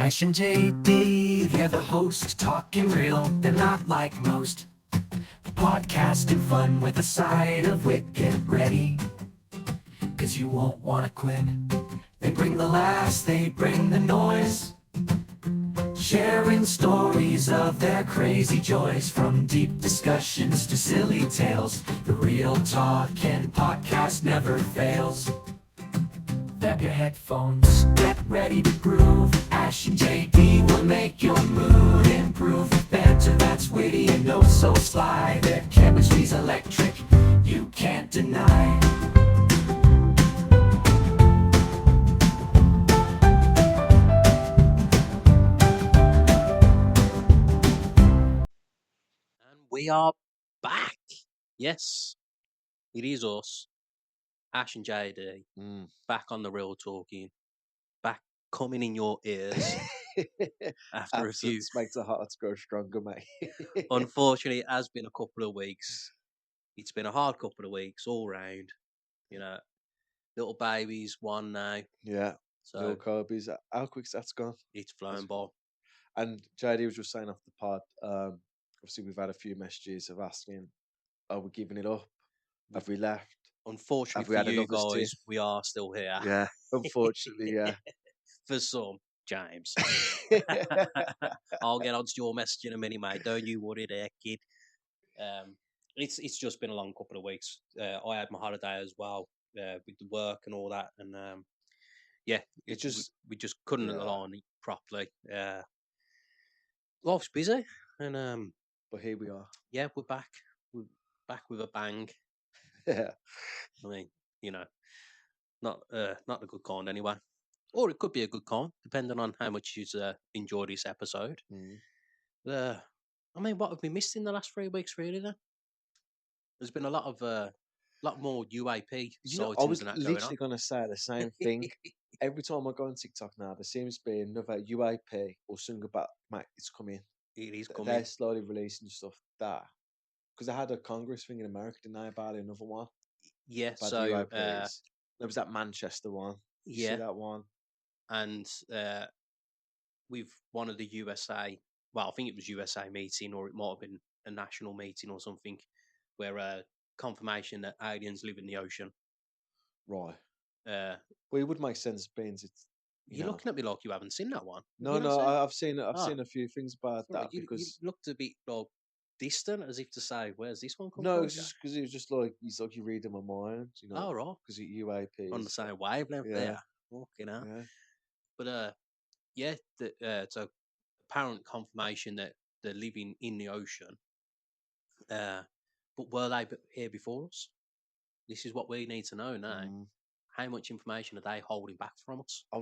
Ash and JD, they're the host, talking real, they're not like most. Podcasting fun with a side of wit, get ready, cause you won't wanna quit. They bring the laughs, they bring the noise, sharing stories of their crazy joys. From deep discussions to silly tales, the Real Talking podcast never fails. Grab your headphones, get ready to groove. Ash and JD will make your mood improve. Banter that's witty and oh so sly. Their chemistry's electric, you can't deny. And we are back. Yes, it is us, Ash and JD, back on the Real Talking, back coming in your ears after a few. Absence makes the heart grow stronger, mate. Unfortunately, it has been a couple of weeks. It's been a hard couple of weeks all round. You know, little babies, one now. Yeah. So Little Kobe's. How quick's that's gone? it's flown by. And JD was just saying off the pod, obviously we've had a few messages of asking, are we giving it up? Have we left? Unfortunately Have we for had you another guys, stint? we are still here. Yeah. Unfortunately, yeah. For some, James. I'll get onto your message in a minute, mate. Don't you worry there, kid. It's just been a long couple of weeks. I had my holiday as well with the work and all that, and yeah, It just we just couldn't yeah. align it properly. Life's busy, and But here we are. yeah, we're back. We're back with a bang. Yeah. I mean, you know, not the good kind anyway, or it could be a good kind depending on how much you enjoy this episode. I mean, what have we missed in the last 3 weeks? Really, then there's been a lot more UAP You know, I sightings was and that going on. literally going to say the same thing. Every time I go on TikTok now, there seems to be another UAP or something about, mate, it's coming. It is They're coming. slowly releasing stuff that because I had a Congress thing in America, didn't I, about another one? Yeah, About so the UAPs. There was that Manchester one. You see that one? And with one of the USA, well, I think it was USA meeting, or it might have been a national meeting or something, where confirmation that aliens live in the ocean. Right. Well, it would make sense, being it's. You're looking at me like you haven't seen that one. No, I've seen a few things about that you because looked a bit like distant, as if to say, "Where's this one come no, from?" it's just because it was just like it's like you read in my mind, Oh, right. because UAP On the same wavelength there. Walking out. Yeah. But yeah, so apparent confirmation that they're living in the ocean. But were they here before us? This is what we need to know now. How much information are they holding back from us? I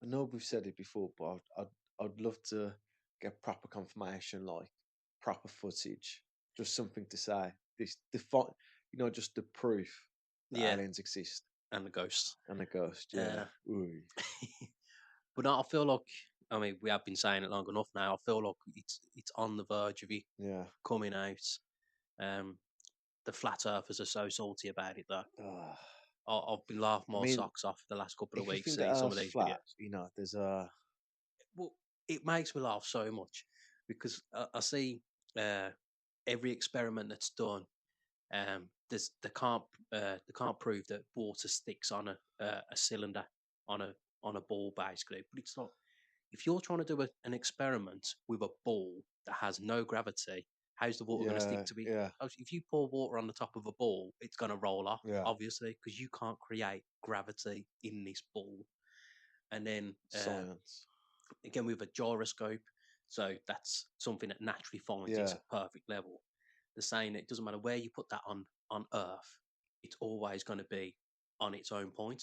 know we've said it before, but I'd love to get proper confirmation, like proper footage, just something to say. Just the proof that aliens exist and the ghosts and the ghost. Yeah. But I feel like, I mean, we have been saying it long enough now. I feel like it's on the verge of it coming out. The flat earthers are so salty about it, though. I've been laughing my socks off the last couple of weeks seeing some of these videos. There's well, it makes me laugh so much because I see every experiment that's done. They can't prove that water sticks on a cylinder on a ball, basically. But it's not. If you're trying to do an experiment with a ball that has no gravity, how's the water going to stick to it? Yeah. If you pour water on the top of a ball, it's going to roll off, Yeah. obviously, because you can't create gravity in this ball. And then science again with a gyroscope, so that's something that naturally finds its perfect level. They're saying it doesn't matter where you put that on Earth, it's always going to be on its own point.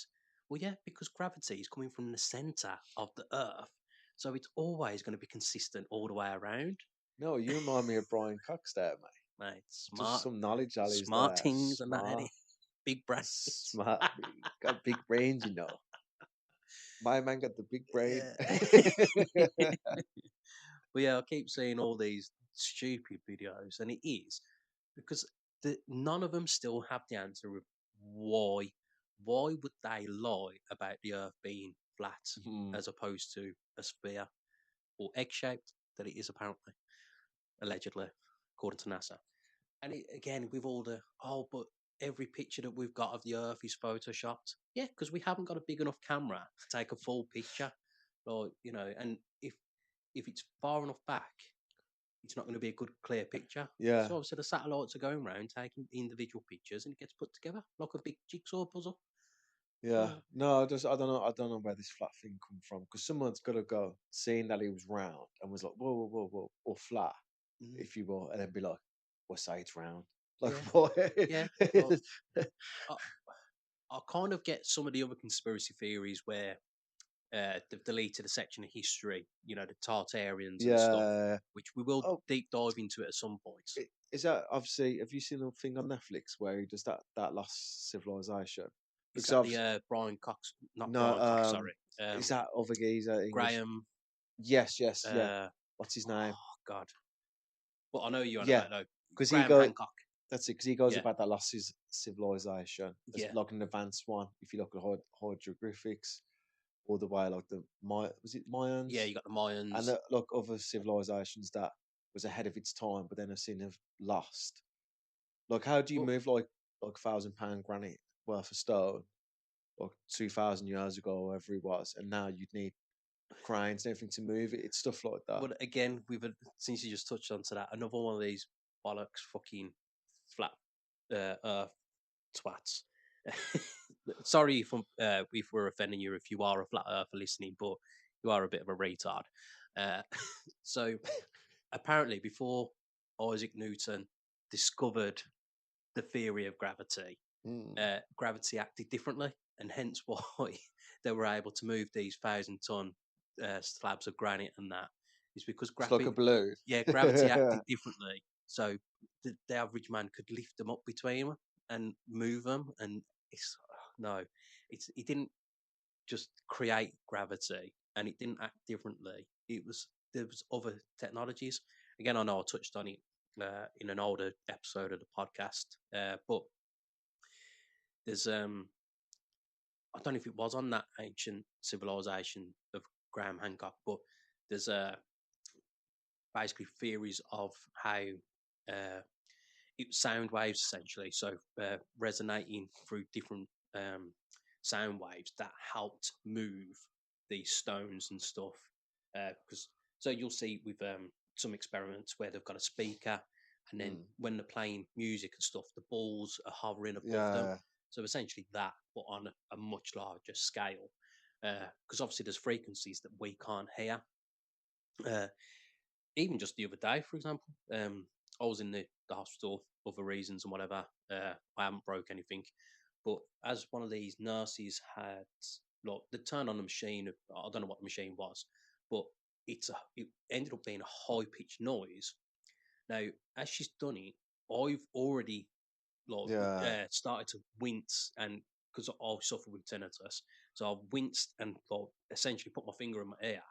Well, yeah, because gravity is coming from the center of the Earth, so it's always going to be consistent all the way around. No, you remind me of Brian Cox there, mate. Mate, smart. Just some knowledge, smart things and that. Big brains. Smart. Got big brains, you know. My man got the big brain. But yeah, I keep seeing all these stupid videos, and it is because none of them still have the answer of why. Why would they lie about the Earth being flat Mm. as opposed to a sphere or egg-shaped that it is apparently, allegedly, according to NASA. And again, with all the but every picture that we've got of the Earth is photoshopped. Yeah, because we haven't got a big enough camera to take a full picture, or and if it's far enough back, it's not going to be a good clear picture. Yeah. So obviously the satellites are going around taking individual pictures, and it gets put together like a big jigsaw puzzle. Yeah. So, No, I don't know. I don't know where this flat thing come from because someone's got to go seeing that he was round and was like, whoa, whoa, whoa, whoa, or flat, if you will, and then be like, well, say it's round. Like, yeah, what? yeah. Like, I, I kind of get some of the other conspiracy theories where they've deleted a section of history, the Tartarians and stuff, Yeah. which we will Oh, deep dive into at some point. is that obviously? Have you seen the thing on Netflix where he does that lost civilization? Is Because that obviously, the Brian Cox? Not no, Brian Cox, sorry. is that other geezer English? Graham. Yes, yes, yeah. Uh, What's his name? oh God. Well, I know you're on Yeah, about though. because he Graham goes. Hancock. That's it. Because he goes Yeah, about that lost civilization as yeah, like an advanced one. If you look at hieroglyphics, all the way like the was it yeah. Mayans You got the and Mayans. like other civilizations that was ahead of its time, but then have seen have lost. Like, how do you Well, move like £1,000 granite worth of stone like 2,000 years ago, or whatever it was, and now you'd need cranes and everything to move it. It's stuff like that. well, again, since you just touched onto that, another one of these bollocks, fucking flat Earth twats. Sorry if we're offending you, if you are a flat earther listening, but you are a bit of a retard. Uh, so apparently, before Isaac Newton discovered the theory of gravity, Mm. gravity acted differently, and hence why they were able to move these 1,000-ton slabs of granite, and that is because It's like a balloon. gravity acted differently. So the average man could lift them up between them and move them, and it's no, it didn't just create gravity, and it didn't act differently. There was other technologies. Again, I know I touched on it in an older episode of the podcast, but there's I don't know if it was on that ancient civilization of Graham Hancock, but there's basically theories of how sound waves essentially, so resonating through different sound waves that helped move these stones and stuff. Because so you'll see with some experiments where they've got a speaker, and then Mm. when they're playing music and stuff, the balls are hovering above them. Yeah. So essentially that, but on a much larger scale. Because obviously there's frequencies that we can't hear. Even just the other day, for example, I was in the hospital, other reasons and whatever. I haven't broke anything, but as one of these nurses had, like, they turned on the machine. I don't know what the machine was, but it ended up being a high pitched noise. Now, as she's done it, I've already like Yeah. started to wince, and because I suffer with tinnitus, so I winced and like, essentially put my finger in my ear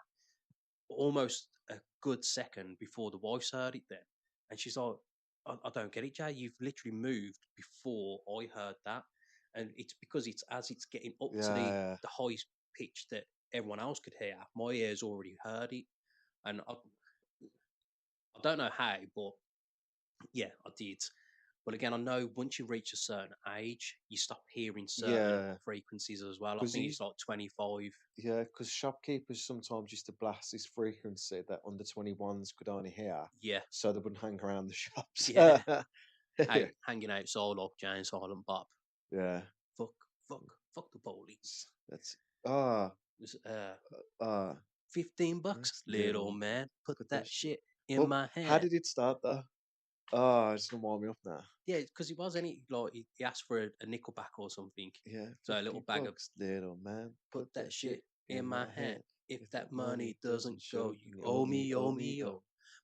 almost a good second before the wife's heard it then. And she's like, I don't get it, Jay. You've literally moved before I heard that. And it's because it's as it's getting up to Yeah. the highest pitch that everyone else could hear, my ears already heard it. And I don't know how, but yeah, I did. But again, I know once you reach a certain age, you stop hearing certain Yeah. frequencies as well. I Because think it's like 25. yeah, because shopkeepers sometimes used to blast this frequency that under 21s could only hear, Yeah, so they wouldn't hang around the shops. yeah. Hanging out solo, Jane Silent Bob. Yeah. Fuck, fuck the police. That's ah It was, ah. 15 bucks, little Little, man. Put put that that shit. shit in But my how hand. did it start though? Oh, it's gonna warm me up now. Yeah, because he was any like he asked for a nickelback or something. Yeah, So a 50 little bag of bucks, little man. put that shit in my hand. If If that that money money doesn't doesn't go, show, you you owe me, owe me, oh.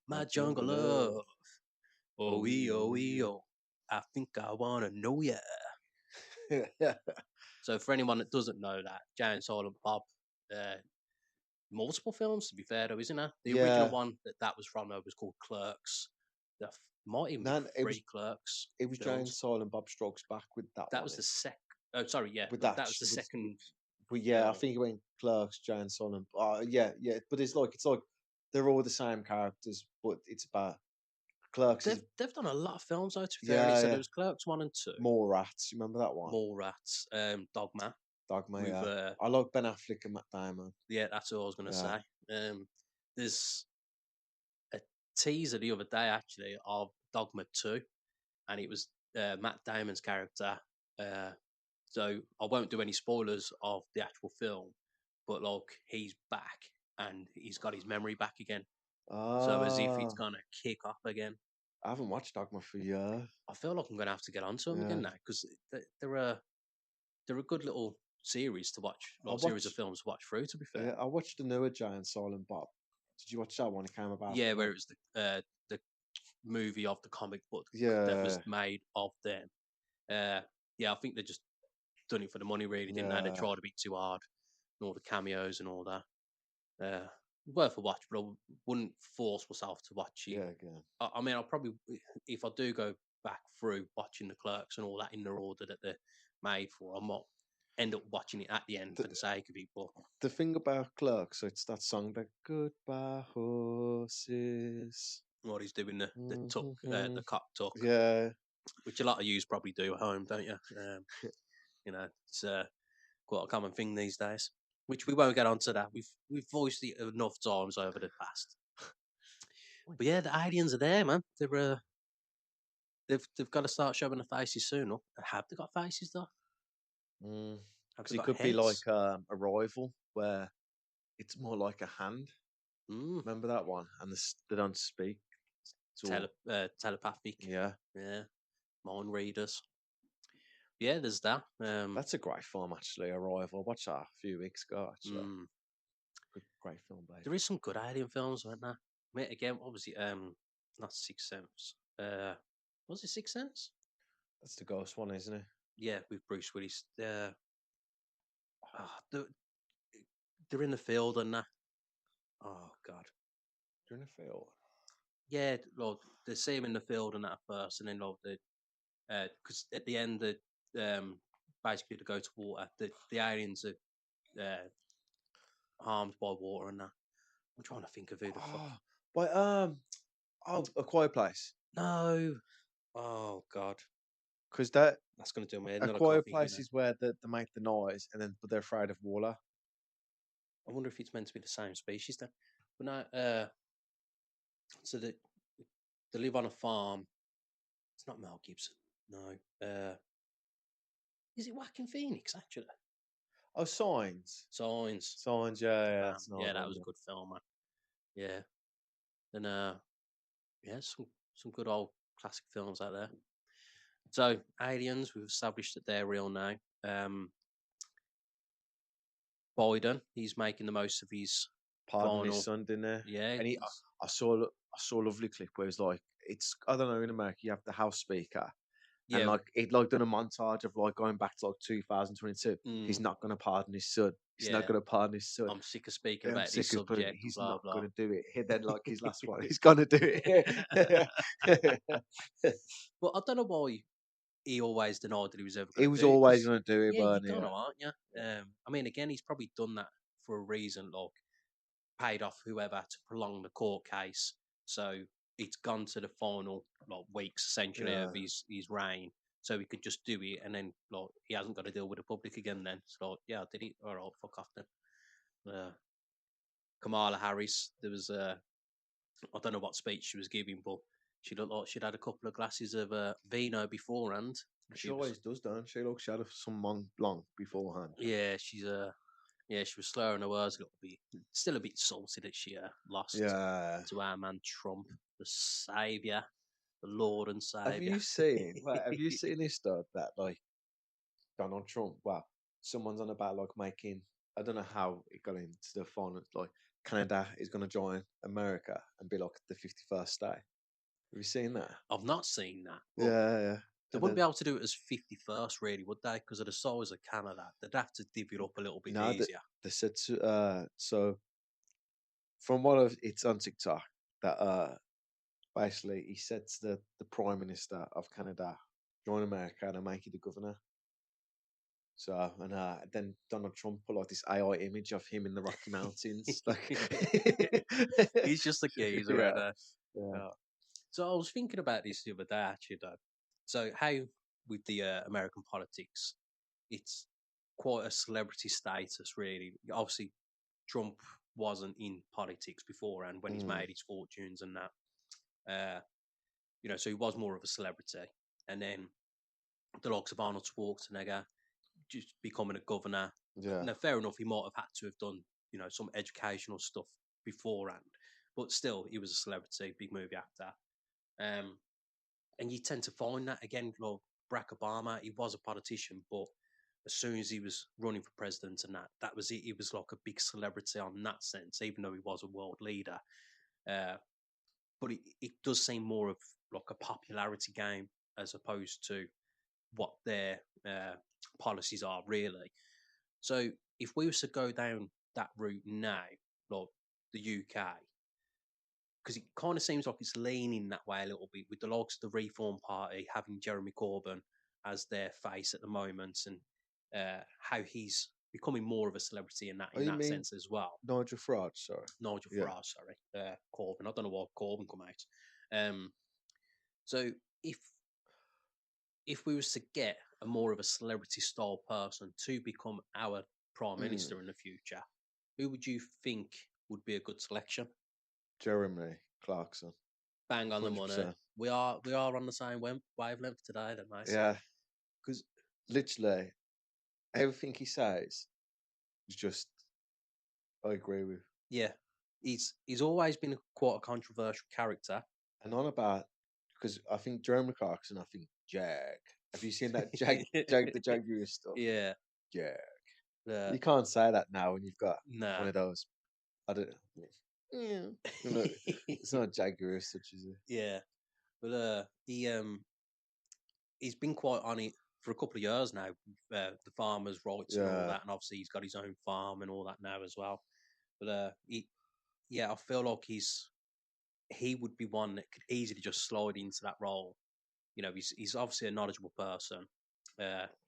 My my jungle jungle love. love. Oh, oh. I think I wanna know ya. Yeah. So for anyone that doesn't know that, Jay and Silent Bob, uh, multiple films to be fair though, isn't there? The original Yeah. one that was from though was called Clerks. There might even be Man, three Clerks it was Jane films. Silent Bob Strokes Back with that That one was in. the sec. Oh, sorry, yeah, With that was the with second But yeah, I Oh. think it went Clerks, Jay and Silent. Yeah, yeah. But it's like they're all the same characters, but it's about Clerks is They've done a lot of films though. To be fair, yeah, so yeah. there was Clerks 1 and 2, More rats. You remember that one? Mallrats, Dogma Dogma. with Yeah, I like Ben Affleck and Matt Damon. yeah, that's what I was gonna Yeah. say. There's a teaser the other day actually of Dogma 2, and it was Matt Damon's character. Uh, so I won't do any spoilers of the actual film, but like he's back and he's got his memory back again. So as if it's Ah, gonna kick off again. I haven't watched Dogma for a year. I feel like I'm gonna have to get onto them Yeah, again now because they're a good little series to watch, I like series of watched. films to watch through. To be fair, Yeah, I watched the newer Jay and Silent Bob. Did you watch that one? It came about. yeah, where it was the movie of the comic book that was Yeah, made of them. Yeah, I think they just done it for the money, really, didn't they? They yeah, tried a bit too hard, and all the cameos and all that. Worth a watch, but I wouldn't force myself to watch it. yeah. Again, I mean, I'll probably, if I do go back through watching the Clerks and all that in the order that they're made for, I might end up watching it at the end the for the sake of it. But the thing about Clerks, so it's that song, that Goodbye Horses. what he's doing Mhm. the cock tuck, Yeah, which a lot of yous probably do at home, don't you? You know, it's quite a common thing these days. Which we won't get onto that. We've voiced it enough times over the past. But yeah, the aliens are there, man. They've got to start showing the faces soon. Or have they got faces though? Have because they it got could be like heads? Arrival, where it's more like a hand. Mm, Remember that one? And they don't speak. It's all telepathic. yeah. Yeah, mind readers. Yeah, there's that. That's a great film, actually. Arrival. I watched that a few weeks ago. Actually, Mm, good, great film, babe. there is some good alien films, aren't there? Mate, again, obviously, not Sixth Sense. Was it Sixth Sense? That's the ghost one, isn't it? Yeah, with Bruce Willis. They're in the field and that. Oh God. During a field. Yeah, Lord, they see him in the field and that first, and then Lord, because at the end, basically to go to water, the aliens are harmed by water and that. I'm trying to think of who the fuck. Oh, but A Quiet Place. No. Oh God, Because that that's gonna do my head. A No, I can't Quiet think of it Place now. is where they make the noise, and then but they're afraid of water. I wonder if it's meant to be the same species then. But no, so they live on a farm. It's not Mel Gibson. No. Is it Whacking Phoenix actually? Oh, Signs. Signs. Signs. Yeah, yeah. Um, That's another yeah, that one. was a Yeah. good film, man. Yeah. And yeah, some good old classic films out there. So aliens, we've established that they're real now. Biden, he's making the most of his Pardon his final. son, didn't they? Yeah, And I saw a lovely clip where it's like it's I don't know, in America you have the House Speaker, and yeah. like it like done a montage of like going back to like 2022. He's Mm, not gonna pardon his son. He's not yeah. gonna pardon his son. I'm sick of speaking I'm about this sick of putting it. subject. He's Blah not blah. gonna do it. And then like his last one, he's gonna do it. Well, I don't know why he always denied that he was ever He going was to do it. always 'Cause, gonna do it, yeah, you're weren't he? gonna, Yeah. aren't you? Yeah. I mean, again, he's probably done that for a reason, like paid off whoever to prolong the court case. So it's gone to the final like weeks essentially of Yeah. his reign. So he could just do it, and then like he hasn't got to deal with the public again. Then so like, yeah, I did it. All right, fuck off then. Kamala Harris, there was I don't know what speech she was giving, but she looked like she'd had a couple of glasses of vino beforehand. She She was, always does, don't she? Look, she had some Mont Blanc beforehand. yeah, yeah, she was slurring her words a little bit. Still a bit salty that she lost Yeah. to our man Trump, the savior, the Lord and Have savior. you seen? Wait, have you seen this stuff that like Donald Trump? Well, someone's on about like making. I don't know how it got into the final. Like Canada is going to join America and be like the 51st state. Have you seen that? I've not seen that. But Yeah. they And wouldn't be then able to do it as 51st, really, would they? Because of the size of Canada, they'd have to divvy it up a little bit now that easier. they said so from what it's on TikTok that basically he said to the Prime Minister of Canada, join America and make you the governor. So and then Donald Trump put like this AI image of him in the Rocky Mountains, like He's just a geezer, yeah, right? yeah, So I was thinking about this the other day, actually, though. So how with the American politics, it's quite a celebrity status, really. Obviously, Trump wasn't in politics beforehand when he's mm, made his fortunes and that. Uh, so he was more of a celebrity. And then the likes of Arnold Schwarzenegger just becoming a governor. yeah. Now, fair enough, he might have had to have done, some educational stuff beforehand, but still, he was a celebrity, big movie actor. Um, and you tend to find that again, like Barack Obama, he was a politician, but as soon as he was running for president and that was it. He was like a big celebrity on that sense, even though he was a world leader. Uh, but it does seem more of like a popularity game as opposed to what their policies are really. So if we was to go down that route now, like the UK, because it kind of seems like it's leaning that way a little bit with the likes of the Reform Party having Jeremy Corbyn as their face at the moment, and how he's becoming more of a celebrity in that Oh, you mean sense as well. Nigel Farage? Sorry. Nigel Yeah. Farage, sorry, Corbyn. I don't know why Corbyn come out. So if we was to get a more of a celebrity style person to become our prime Mm, minister in the future, who would you think would be a good selection? Jeremy Clarkson. Bang on the money. 100%. We are on the same wavelength today, then, mate. Yeah, Because literally everything he says is just I agree with. yeah, he's always been quite a controversial character. And on about because I think Jeremy Clarkson, I think Jag. Have you seen that the Jaguar stuff? Yeah. Jag. Uh, You can't say that now when you've got nah. one of those. I don't. Yeah. You know, it's not Jaguar such as it. Yeah, but he's been quite on it for a couple of years now. The farmers' rights and all Yeah. that, and obviously he's got his own farm and all that now as well. But I feel like he would be one that could easily just slide into that role. He's obviously a knowledgeable person.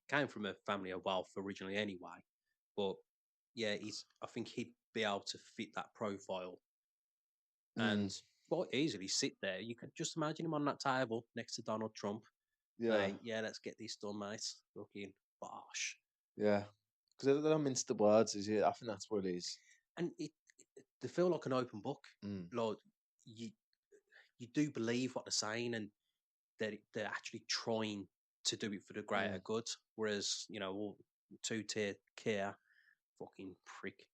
Came from a family of wealth originally, anyway. But yeah, I think he'd be able to fit that profile Mm, and quite easily sit there. You could just imagine him on that table next to Donald Trump, yeah. saying, "Yeah, let's get this done, mate." Looking bosh, Yeah. Because they don't mince the words, is it? I think that's what it is. and they feel like an open book. Mm, Like you, you do believe what they're saying, and they're actually trying to do it for the greater mm, good. Whereas all two-tier care, fucking prick.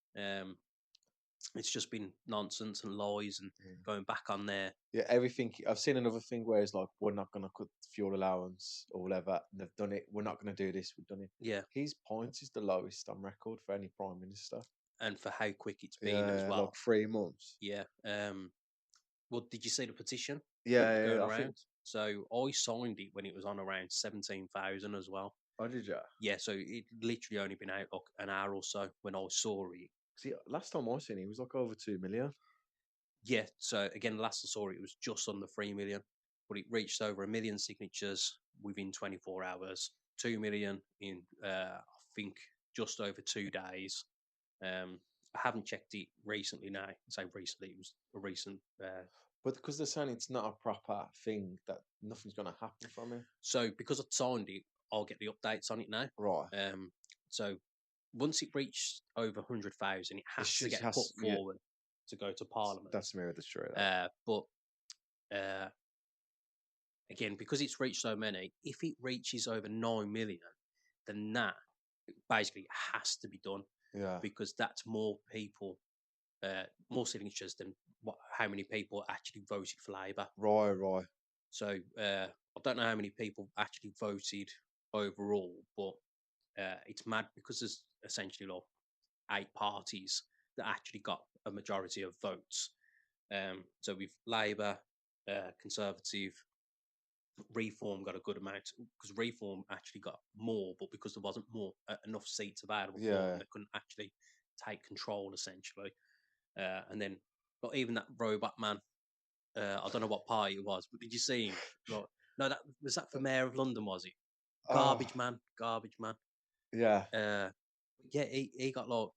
It's just been nonsense and lies and mm. going back on there. Yeah, everything. I've seen another thing where it's like, we're not going to cut fuel allowance or whatever. And they've done it. We're not going to do this. We've done it. Yeah, His points is the lowest on record for any prime minister. and for how quick it's been as Yeah, like well. 3 months. Yeah. Well, did you see the petition Yeah, going I think. around? So I signed it when it was on around 17,000 as well. Oh, did you? Yeah, so it literally only been out like an hour or so when I saw it. See, last time I seen it, was like over 2 million. Yeah, so again, the last I saw it, it was just under 3 million, but it reached over 1 million signatures within 24 hours, 2 million in, I think, just over 2 days. I haven't checked it recently now. I say recently, it was a recent. But because they're saying it's not a proper thing, that nothing's going to happen from it. So because I signed it, I'll get the updates on it now. Right. So once it reached over 100,000, it has to get put forward to go to Parliament. That's me with the straight. But again, because it's reached so many, if it reaches over 9 million, then that basically has to be done Yeah. because that's more people, more signatures than how many people actually voted for Labour. Right. So I don't know how many people actually voted overall, but it's mad because there's essentially like 8 parties that actually got a majority of votes. So with Labour, Conservative, Reform got a good amount because Reform actually got more, but because there wasn't enough seats available for them, they couldn't actually take control essentially. And then not even that robot man. I don't know what party it was, but did you see him? Like, no, that was that for Mayor of London, was it? Garbage man. Yeah. Yeah, he got like,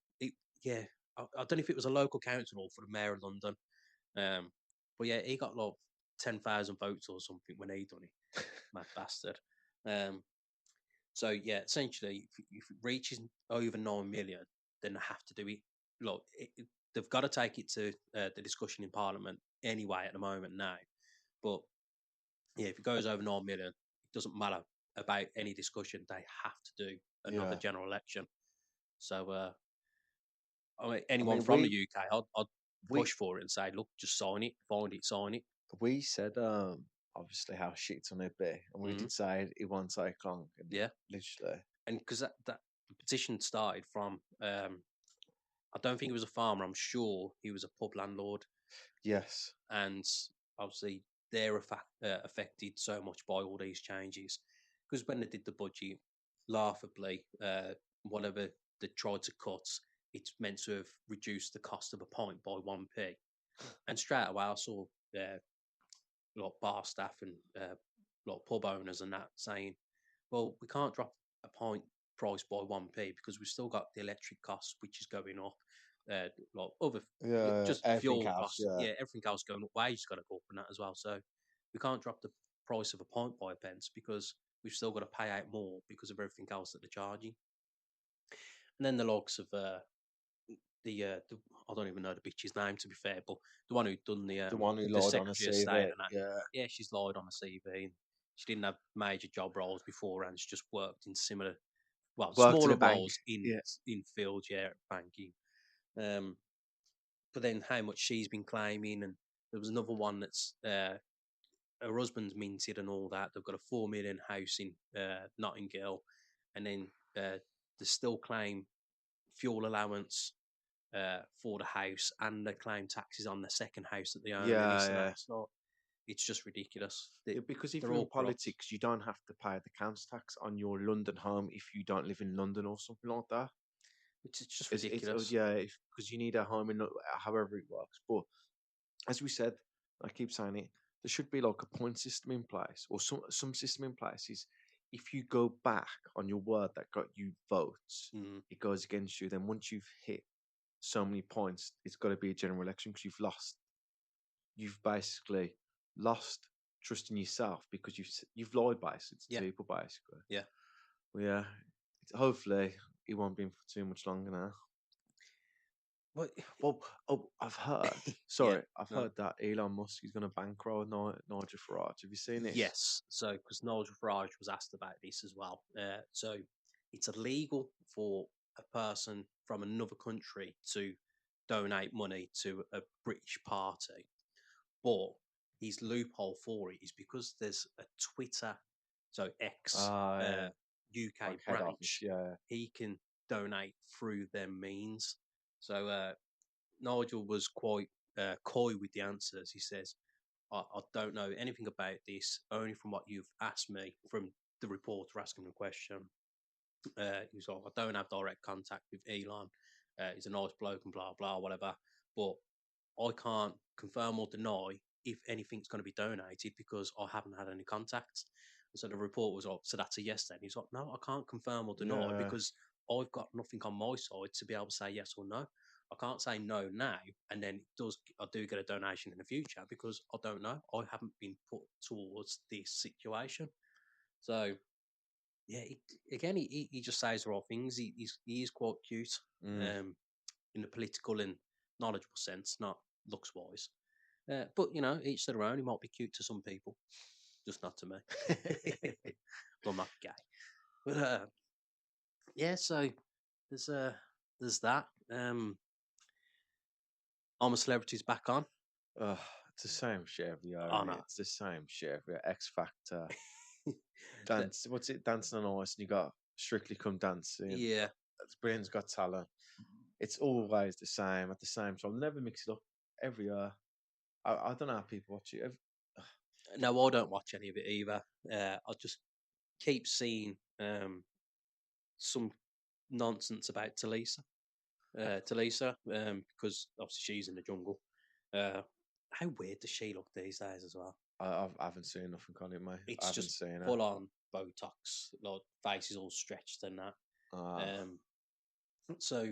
yeah, I don't know if it was a local council or for the mayor of London, but yeah, he got like 10,000 votes or something when he done it, mad bastard. Um, so yeah, essentially, if it reaches over 9 million, then they have to do it. Look, they've got to take it to the discussion in Parliament anyway at the moment now. But yeah, if it goes over 9 million, it doesn't matter about any discussion. They have to do another Yeah. general election. So I mean, I anyone mean, from the UK, I'd we push for it and say, look, just sign it, find it, sign it. we said obviously how shit it's gonna be, and we Mhm. did say it won't take long. And Yeah, literally, and because that the petition started from, I don't think he was a farmer. I'm sure he was a pub landlord, yes, and obviously they're affected so much by all these changes. Because when they did the budget, laughably, whatever they tried to cut, it's meant to have reduced the cost of a pint by 1p. And straight away, I saw like bar staff and like pub owners and that saying, "Well, we can't drop a pint price by 1p because we've still got the electric costs, which is going up. Like other yeah, just everything fuel else, costs, yeah, yeah, everything else going up. Wages got to go up and that as well. So we can't drop the price of a pint by a pence because we've still got to pay out more because of everything else that they're charging. And then the likes of the I don't even know the bitch's name to be fair, but the one who done the one who the lied on a Secretary of State CV, and that, yeah, yeah, she's lied on a CV. And she didn't have major job roles before, and she just worked in similar, well, worked in smaller a bank, roles yeah, in fields, yeah, banking. Um, but then how much she's been claiming, and there was another one that's her husband's minted and all that. They've got a 4 million house in Notting Hill, and then they still claim fuel allowance for the house, and they claim taxes on the second house that they own, and yeah, this and that. yeah. So it's just ridiculous. Yeah, because if They're you're in all corrupt. politics, you don't have to pay the council tax on your London home if you don't live in London or something like that. It's just It's ridiculous. yeah, because you need a home in however it works. But as we said, I keep saying it, there should be like a point system in place or some system in place. Is if you go back on your word that got you votes, Mm, it goes against you. Then once you've hit so many points, it's got to be a general election because you've basically lost trust in yourself because you've lied basically yeah, to people basically. yeah. Well, yeah, hopefully it won't be for too much longer now. Well, Well, oh, I've heard. yeah, Sorry, I've no. heard that Elon Musk is going to bankroll Nigel Farage. Have you seen this? Yes. So, because Nigel Farage was asked about this as well. So, it's illegal for a person from another country to donate money to a British party. But his loophole for it is because there's a Twitter, so X, Yeah, UK like head office. branch, Yeah, he can donate through them means. So Nigel was quite coy with the answers. He says, I don't know anything about this, only from what you've asked me from the reporter asking the question. He was like, I don't have direct contact with Elon. He's a nice bloke and blah, blah, whatever. But I can't confirm or deny if anything's going to be donated because I haven't had any contacts. And so the report was like, so that's a yes then. He's like, no, I can't confirm or deny yeah, because I've got nothing on my side to be able to say yes or no. I can't say no now, and then I do get a donation in the future because I don't know. I haven't been put towards this situation. So yeah, again, he just says the right things. He is quite cute, mm. um, in the political and knowledgeable sense, not looks wise. But each their own. He might be cute to some people, just not to me. Well, I'm not gay, but yeah. So there's uh there's that. I'm a Celebrity's back on. Ugh, it's the same shit every year. Oh Isn't it? no, It's the same shit every year. X Factor, That- dance. What's it? Dancing on Ice, and you got Strictly Come Dancing. yeah. Britain's Got Talent. It's always the same at the same time. Never mix it up every year. I don't know how people watch it. No, I don't watch any of it either. I just keep seeing some nonsense about Talisa, because obviously she's in the jungle. How weird does she look these days as well? I haven't seen nothing on it, mate. I It's haven't just seen it. full on Botox, like face is all stretched and that. Um, so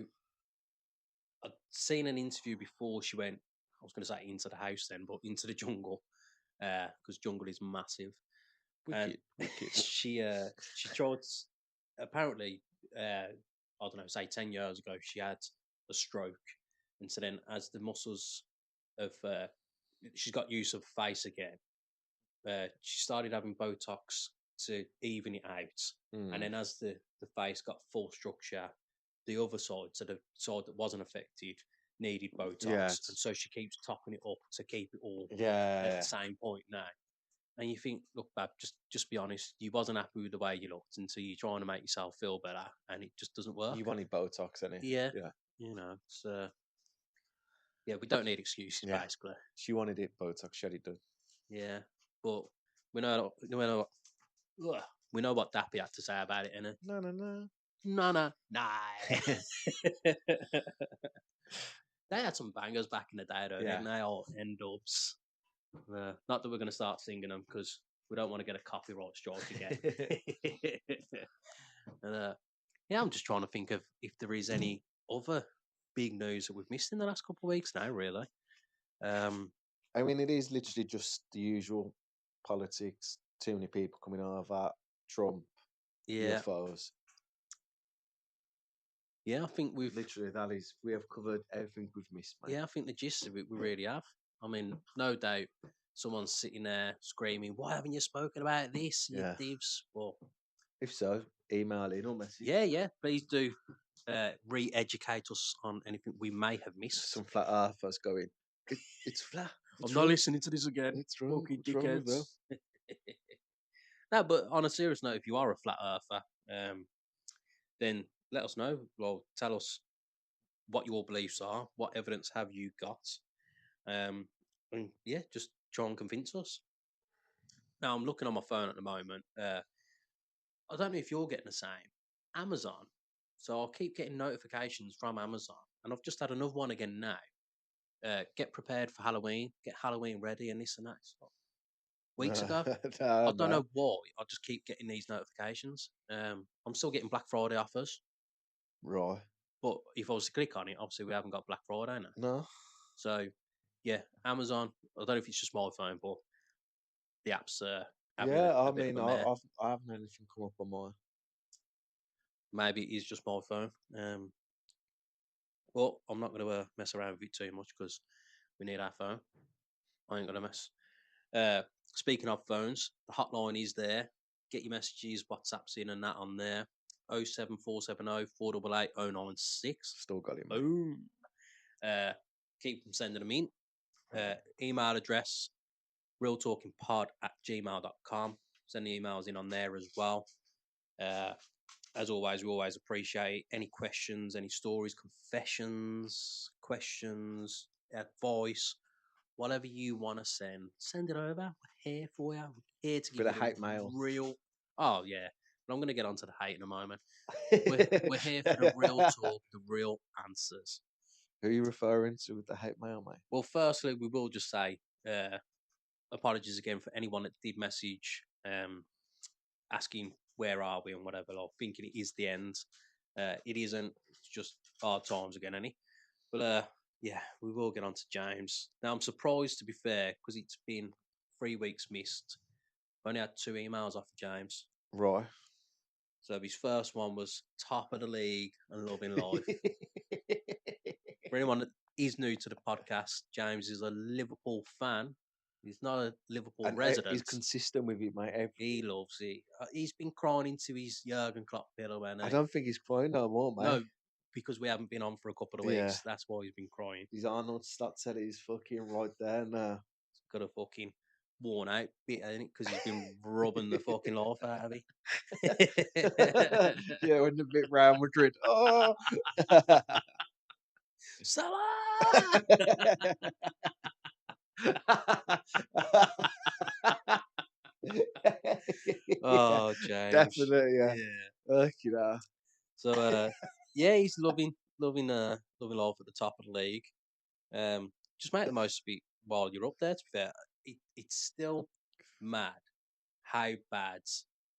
I'd seen an interview before she went. I was going to say into the house then, but into the jungle, because jungle is massive. And wicked. she tried. Apparently, I don't know, say 10 years ago, she had a stroke, and so then as the muscles of she's got use of face again. She started having Botox to even it out, and then as the face got full structure, the other side, so the side that wasn't affected, needed Botox, Yeah, and so she keeps topping it up to keep it all at yeah. the same point now. And you think, look, Bab, just be honest. You wasn't happy with the way you looked, and so you're trying to make yourself feel better, and it just doesn't work. You wanted Botox, innit? Yeah, Yeah. it's yeah, we don't need excuses, Yeah. basically. She wanted it Botox. She had it done. Yeah, but we know we know what Dappy had to say about it, innit? No. No. They had some bangers back in the day, though, Yeah. didn't they? All end ups. Not that we're going to start singing them because we don't want to get a copyright strike again. And, yeah, I'm just trying to think of if there is any other big news that we've missed in the last couple of weeks now, really. I mean, it is literally just the usual politics. Too many people coming over. Trump, Yeah, UFOs. yeah, I think we've Literally, that is. We have covered everything we've missed, mate. yeah, I think the gist of it we really have. I mean, no doubt someone's sitting there screaming, "Why haven't you spoken about this, you Yeah. divs?" Well, If so, email in or message. yeah, please do re-educate us on anything we may have missed. Some flat earthers going. It's flat. I'm not listening to this again. It's wrong. Fucking What's wrong with dickheads. No, but on a serious note, if you are a flat earther, then let us know. Well, tell us what your beliefs are. What evidence have you got? And yeah, just try and convince us. Now, I'm looking on my phone at the moment. I don't know if you're getting the same. Amazon. So I'll keep getting notifications from Amazon. And I've just had another one again now. Get prepared for Halloween. Get Halloween ready and this and that. So, weeks ago. I don't know why. I just keep getting these notifications. I'm still getting Black Friday offers. Right. But if I was to click on it, obviously we haven't got Black Friday now. No. So, yeah, Amazon. I don't know if it's just my phone, but the app's having Yeah, a I bit mean, of a mare. I haven't had anything come up on mine. Maybe it is just my phone. But I'm not going to mess around with it too much because we need our phone. I ain't going to mess. Speaking of phones, the hotline is there. Get your messages, WhatsApps in and that on there. 07470 488 096. Still got it, mate. Boom. Keep them sending them in. Email address realtalkingpod@gmail.com. Send the emails in on there as well. As always, we always appreciate any questions, any stories, confessions, questions, advice, whatever you want to send it over. We're here for you. We're here to give Bit you of hate mail. real. Oh yeah, but I'm going to get onto the hate in a moment. We're here for the real talk, the real answers. Who are you referring to with the hate mail, mate? Well, firstly, we will just say apologies again for anyone that did message asking where are we and whatever, or thinking it is the end. It isn't. It's just hard times again, any. But yeah, we will get on to James. Now, I'm surprised, to be fair, because it's been 3 weeks missed. I only had 2 emails off of James. Right. So his first one was top of the league and loving life. For anyone that is new to the podcast, James is a Liverpool fan. He's not a Liverpool And resident. he's consistent with it, mate. He loves it. He's been crying into his Jurgen Klopp pillow, and I don't think he's crying no more, mate. no, because we haven't been on for a couple of weeks. Yeah. That's why he's been crying. His Arnold Stotzel is fucking right there now. Got a fucking worn out bit, ain't it? Because he's been rubbing the fucking life out of it. Yeah, when the bit Real Madrid. Oh. Salah! Oh, James. Definitely, yeah. Yeah. You know. So, yeah, he's loving life at the top of the league. Just make the most of it while you're up there. To be fair, it's still mad how bad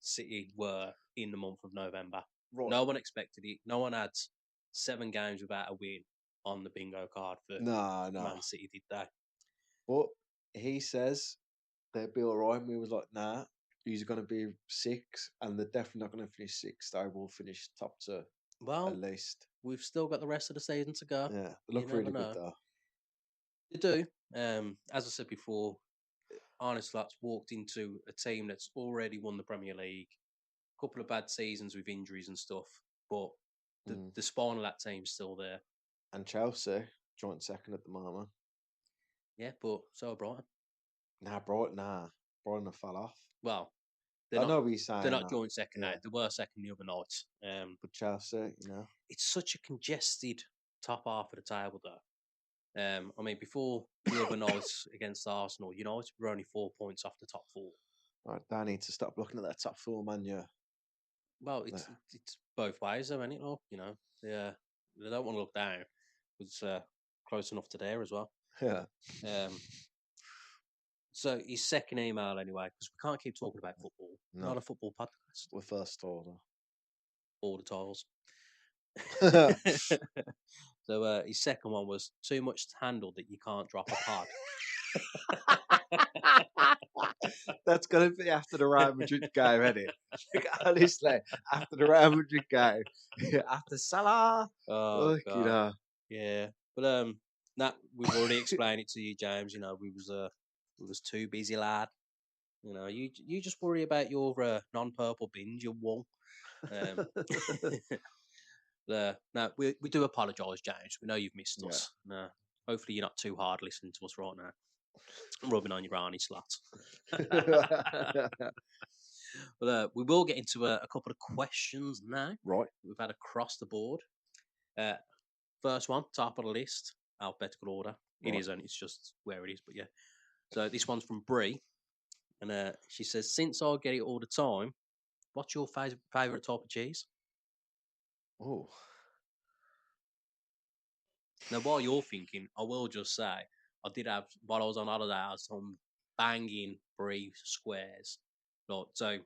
City were in the month of November. Right. No one expected it. No one had 7 games without a win on the bingo card for No. Man City, did they? But he says they'll be all right. And we was like, nah, these are going to be 6, and they're definitely not going to finish 6. They will finish top 2 Well, at least. we've still got the rest of the season to go. Yeah, they You look never really good know. though. They do. As I said before, Arne Slot's walked into a team that's already won the Premier League. A couple of bad seasons with injuries and stuff, but the spawn of that team's still there. And Chelsea, joint second at the moment. Yeah, but so are Brighton. Brighton have fell off. Well, I know what you're saying. they're not that, joint second now. yeah. They were second the other night. But Chelsea, It's such a congested top half of the table, though. I mean, before the other nights against Arsenal, United were only 4 points off the top 4. right, they need to stop looking at their top 4, man. Yeah. Well, it's both ways, though, isn't it? Yeah, they don't want to look down. It's close enough to there as well. Yeah. So his second email, anyway, because we can't keep talking about football. No. Not a football podcast. We're first order. All the tiles. So his second one was too much to handle that you can't drop a pod. That's going to be after the Real Madrid game, isn't it? Honestly, after the Real Madrid game, after Salah. Oh, Look, God. Yeah, but we've already explained it to you, James. We was too busy, lad. You just worry about your non-purple bins, you wall. No, we do apologise, James. We know you've missed us. No, hopefully you're not too hard listening to us right now. I'm rubbing on your granny slat. But we will get into a couple of questions now. Right. We've had across the board. First one, top of the list, alphabetical order. It Right. isn't, it's just where it is, but yeah. So this one's from Brie. And she says, since I get it all the time, what's your favourite type of cheese? Oh. Now, while you're thinking, I will just say, I did have, while I was on holiday, I had some banging Brie squares. So,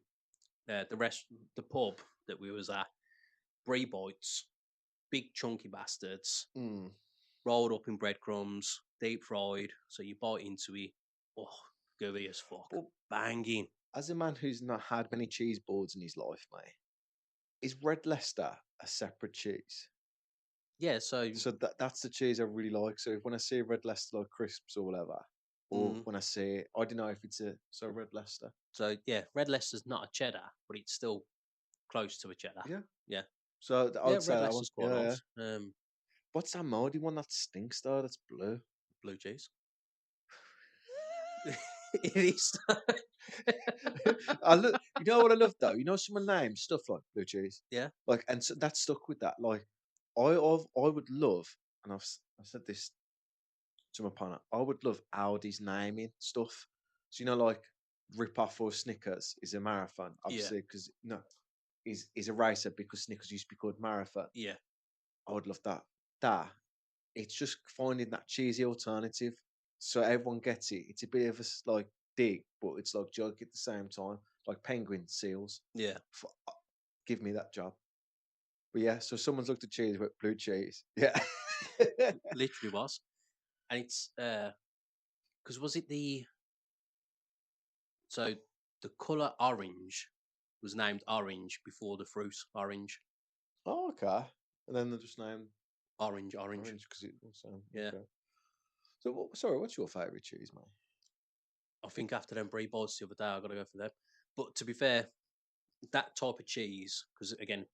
the pub that we was at, Brie bites, big chunky bastards, rolled up in breadcrumbs, deep fried, so you bite into it. Oh, gooey as fuck. Well, banging. As a man who's not had many cheese boards in his life, mate, is Red Leicester a separate cheese? Yeah, so that's the cheese I really like. So when I see Red Leicester like crisps or whatever, or when I see it, I don't know if it's Red Leicester. So yeah, Red Leicester's not a cheddar, but it's still close to a cheddar. Yeah. So I would say Red that one. Leicester's quite nice. What's that moldy one that stinks though? That's blue. Blue cheese. It is. I look. You know what I love though? You know some of the names, stuff like blue cheese. Yeah. Like, and so that stuck with that. Like, I would love, and I've said this to my partner. I would love Audi's naming stuff. So like Rip Off or Snickers is a marathon, obviously, because is a racer because Snickers used to be called Marathon. Yeah. I would love that. It's just finding that cheesy alternative so everyone gets it. It's a bit of a like dig, but it's like joke at the same time, like penguin seals. Yeah. Give me that job. But yeah, so someone's looked at cheese with blue cheese. Yeah. Literally was. And it's because was it the colour orange was named orange before the fruit orange. Oh, okay. And then they're just named orange because it was yeah. Okay. So sorry, what's your favourite cheese, mate? I think after them brie balls the other day, I got to go for them. But to be fair, that type of cheese, because again,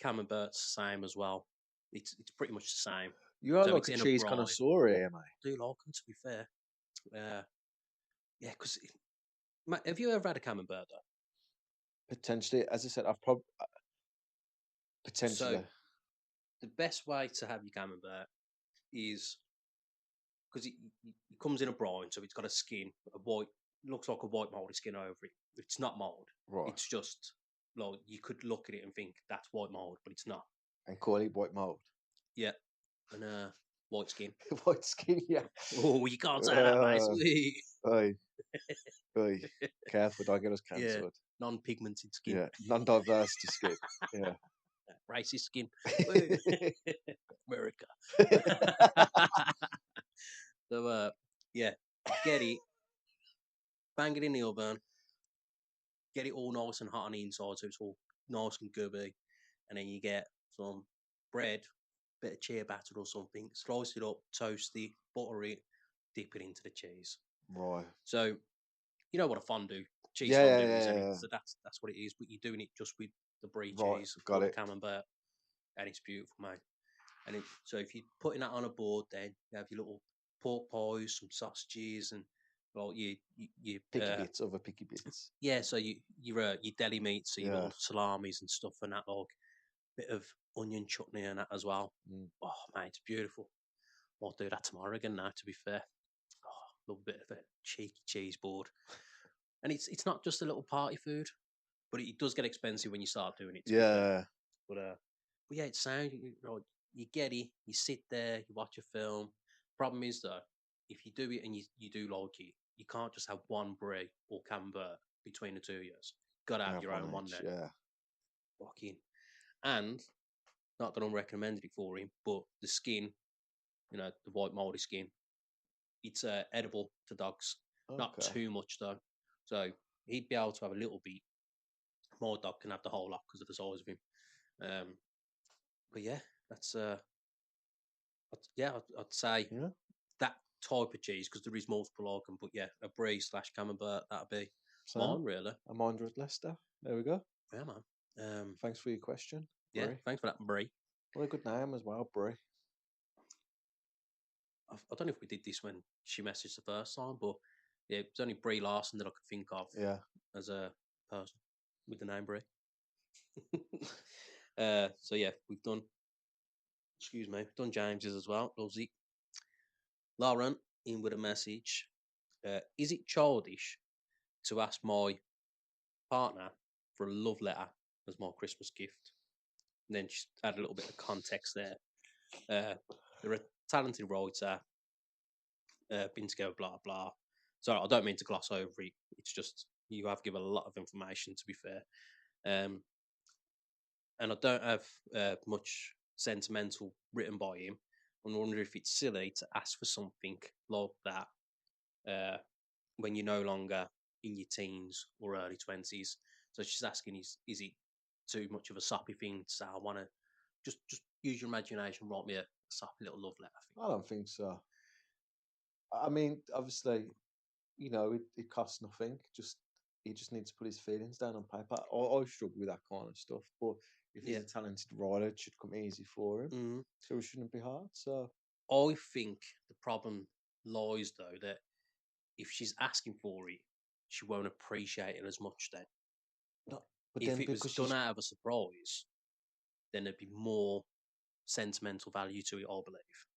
Camembert's the same as well. It's pretty much the same. You are like a cheese connoisseur here, mate. I do like them, to be fair. Yeah, because have you ever had a Camembert though? Potentially, as I said, I've probably potentially. So, the best way to have your Camembert is because it comes in a brine, so it's got a skin, looks like a white mouldy skin over it. It's not mould. Right. It's just like you could look at it and think that's white mould, but it's not. And call it white mould. Yeah, and white skin. White skin, yeah. Oh, you can't say that, mate. Oi. Careful, don't get us cancelled. Yeah. Non-pigmented skin. Yeah, non-diversity skin. Yeah. racist skin. Woo. America. So, yeah, get it, bang it in the oven, get it all nice and hot on the inside so it's all nice and gooey. And then you get some bread, bit of chia batter or something, slice it up, toast it, butter it, dip it into the cheese. Right. So, you know what a fondue, cheese Yeah, fondue yeah, is, yeah, isn't it? yeah. So that's what it is, but you're doing it just with the brie Right, cheese got or the it. camembert, and it's beautiful, mate. So if you're putting that on a board, then you have your little pork pies, some sausages, and well, you Picky bits, other picky bits. yeah. So your deli meats, so your Yeah. little salamis and stuff, and that like bit of onion chutney and that as well. Mm. Oh mate, it's beautiful. I'll do that tomorrow again. Now, to be fair, love a bit of a cheeky cheese board, and it's not just a little party food, but it does get expensive when you start doing it. To be fair, Yeah. but yeah, it sounds you get it, you sit there, you watch a film. Problem is though, if you do it and you do like it, you can't just have one brie or camembert between the 2 years. Got to have your own one each, then. yeah. Fucking and not that I'm recommending it for him, but the skin, the white moldy skin, it's edible to dogs. Not Okay. too much though, so he'd be able to have a little bit. My dog can have the whole lot because of the size of him. But yeah, that's I'd say Yeah. that type of cheese because there is multiple organ. But yeah, a brie / camembert that'd be So, mine really. I'm Andre at Leicester. There we go. Yeah, man. Thanks for your question. Yeah, Brie. thanks for that, brie. What a good name as well, Brie. I don't know if we did this when she messaged the first time, but yeah, it's only Brie Larson that I could think of Yeah. as a person with the name Brie. So yeah, we've done. Excuse me, we've done James's as well. Loves it. Lauren in with a message. Is it childish to ask my partner for a love letter as my Christmas gift? And then just add a little bit of context there. They're a talented writer, been together, blah, blah. Sorry, I don't mean to gloss over it. It's just you have given a lot of information, to be fair. And I don't have much sentimental written by him. I wonder if it's silly to ask for something like that when you're no longer in your teens or early 20s. So she's asking, is it too much of a soppy thing to say, I want to just use your imagination, write me a soppy little love letter? I don't think so. I mean, obviously, it costs nothing. He just needs to put his feelings down on paper. I struggle with that kind of stuff, but if he's Yeah. a talented writer, it should come easy for him. Mm. So it shouldn't be hard. So I think the problem lies, though, that if she's asking for it, she won't appreciate it as much then. no, but If then it was because done out of a surprise, then there'd be more sentimental value to it, I believe.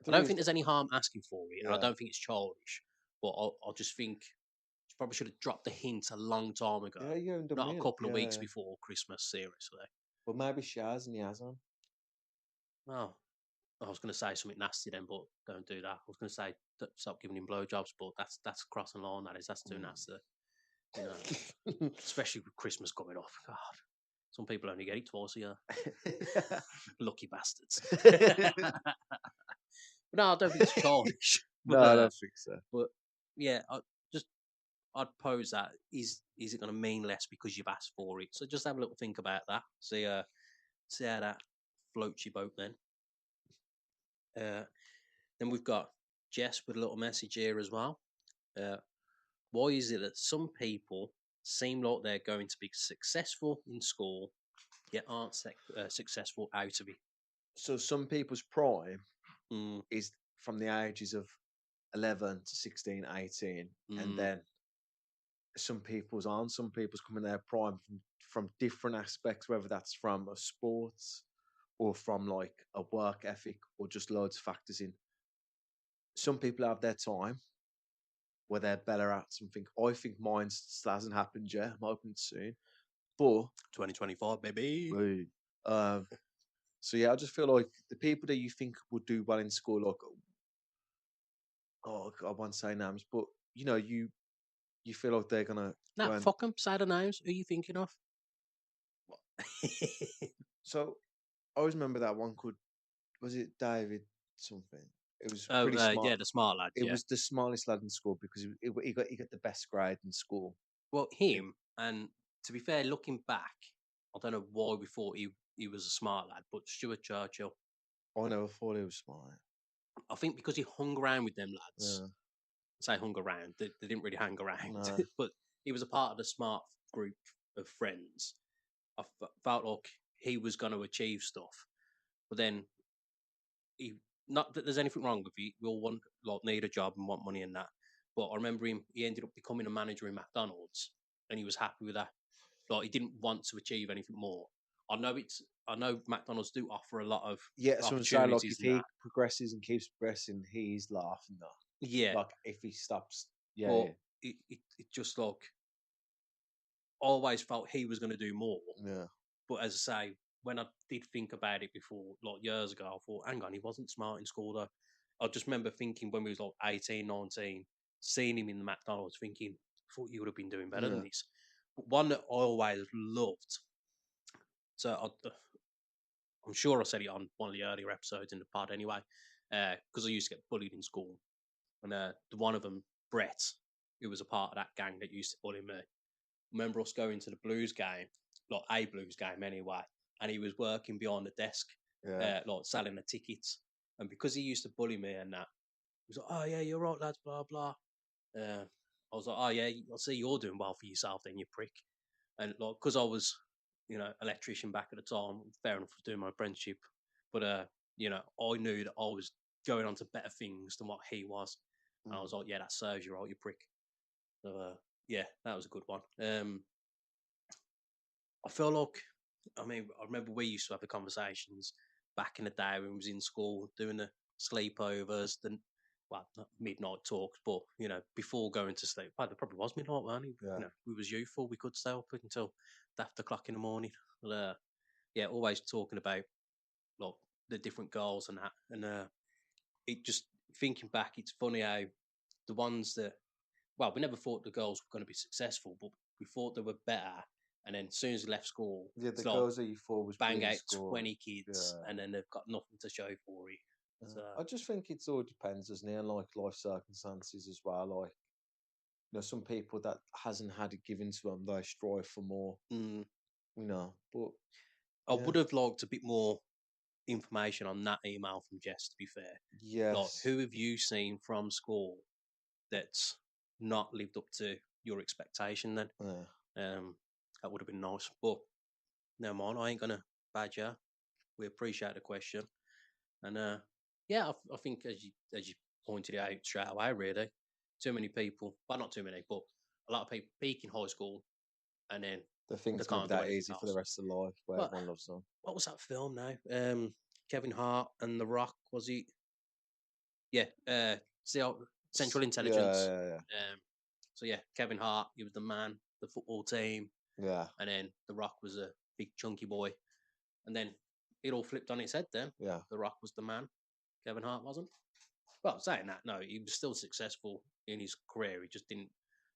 I don't think there's any harm asking for it, and I Yeah. don't think it's childish. But I just think she probably should have dropped the hint a long time ago, Yeah, you haven't done not a me. couple of weeks Yeah. before Christmas. Seriously. Well, maybe she has and he hasn't. Oh, I was going to say something nasty then, but don't do that. I was going to say stop giving him blowjobs, but that's crossing the line. That's too nasty. Especially with Christmas coming off. God, some people only get it twice a year. Lucky bastards. But no, I don't think it's childish. No, I don't think so. But yeah, I'd pose that is it going to mean less because you've asked for it? So just have a little think about that. See how that floats your boat then. Then we've got Jess with a little message here as well. Why is it that some people seem like they're going to be successful in school, yet aren't successful out of it? So some people's prime Mm, is from the ages of 11 to 16, 18. And then some people's aren't. Some people's come in their prime from different aspects, whether that's from a sports or from like a work ethic or just loads of factors in. Some people have their time where they're better at something. I think mine still hasn't happened yet. I'm hoping soon. But 2025, baby. Right. So yeah, I just feel like the people that you think would do well in school, like I won't say names, but you feel like they're gonna Nah, go and fuck them. Say the names. Who are you thinking of? So I always remember that one called, was it David something? It was Oh, pretty smart. yeah, the smart lad. It Yeah. was the smartest lad in school because he got the best grade in school. Well, him, and to be fair, looking back, I don't know why we thought he was a smart lad, but Stuart Churchill, I never thought he was smart. I think because he hung around with them lads. Yeah. Say hung around, they didn't really hang around, No. but he was a part of the smart group of friends. Felt like he was going to achieve stuff, but then he, not that there's anything wrong with it. We all want, like, need a job and want money and that. But I remember him. He ended up becoming a manager in McDonald's, and he was happy with that. Like, he didn't want to achieve anything more. I know McDonald's do offer a lot of Yeah, so I'm saying, like, opportunities if and he that. progresses and keeps progressing, he's laughing though. Yeah, Like if he stops, yeah, but it just like always felt he was going to do more. yeah. But as I say, when I did think about it before, like years ago, I thought, hang on, he wasn't smart in school though. I just remember thinking when we was like 18, 19, seeing him in the McDonald's, thinking, I thought you would have been doing better than Yeah. this. But one that I always loved, so I'm sure I said it on one of the earlier episodes in the pod anyway, because I used to get bullied in school. And the one of them, Brett, who was a part of that gang that used to bully me, remember us going to the Blues game, like a Blues game anyway, and he was working behind the desk, Yeah. like selling the tickets. And because he used to bully me and that, he was like, "Oh yeah, you're right, lads, blah blah." I was like, "Oh yeah, I see you're doing well for yourself, then you prick." And like, because I was, electrician back at the time, fair enough, for doing my apprenticeship, but I knew that I was going on to better things than what he was. And I was like, "Yeah, that serves you right, you prick." So yeah, that was a good one. I feel like, I remember we used to have the conversations back in the day when we was in school doing the sleepovers, not midnight talks, but before going to sleep. Well, it probably was midnight, weren't it? Yeah. We was youthful. We could stay up until after o'clock in the morning. But, yeah, always talking about like the different goals and that, and it just thinking back, it's funny how the ones that, well, we never thought the girls were going to be successful, but we thought they were better. And then as soon as they left school, Yeah, it's the like girls that you thought was bang being out scored. 20 kids, Yeah. and then they've got nothing to show for it. So, I just think it's all depends, doesn't it, on like life circumstances as well. Like, some people that hasn't had it given to them, they strive for more. mm, But I yeah, would have liked a bit more information on that email from Jess, to be fair. Like, yes, who have you seen from school that's not lived up to your expectation then? yeah. That would have been nice. But never mind, I ain't going to badge you. We appreciate the question. And yeah, I think as you pointed out straight away, really, too many people, well, not too many, but a lot of people peak in high school and then They think they it's gonna be can't do that anything easy for the else. rest of life, where Well, everyone loves them. what was that film now? Kevin Hart and The Rock, was it? Yeah, Central Yeah, Intelligence. yeah, So yeah, Kevin Hart, he was the man, the football team, yeah, and then The Rock was a big chunky boy, and then it all flipped on its head. Then yeah, The Rock was the man, Kevin Hart wasn't. Well, saying that, no, he was still successful in his career. He just didn't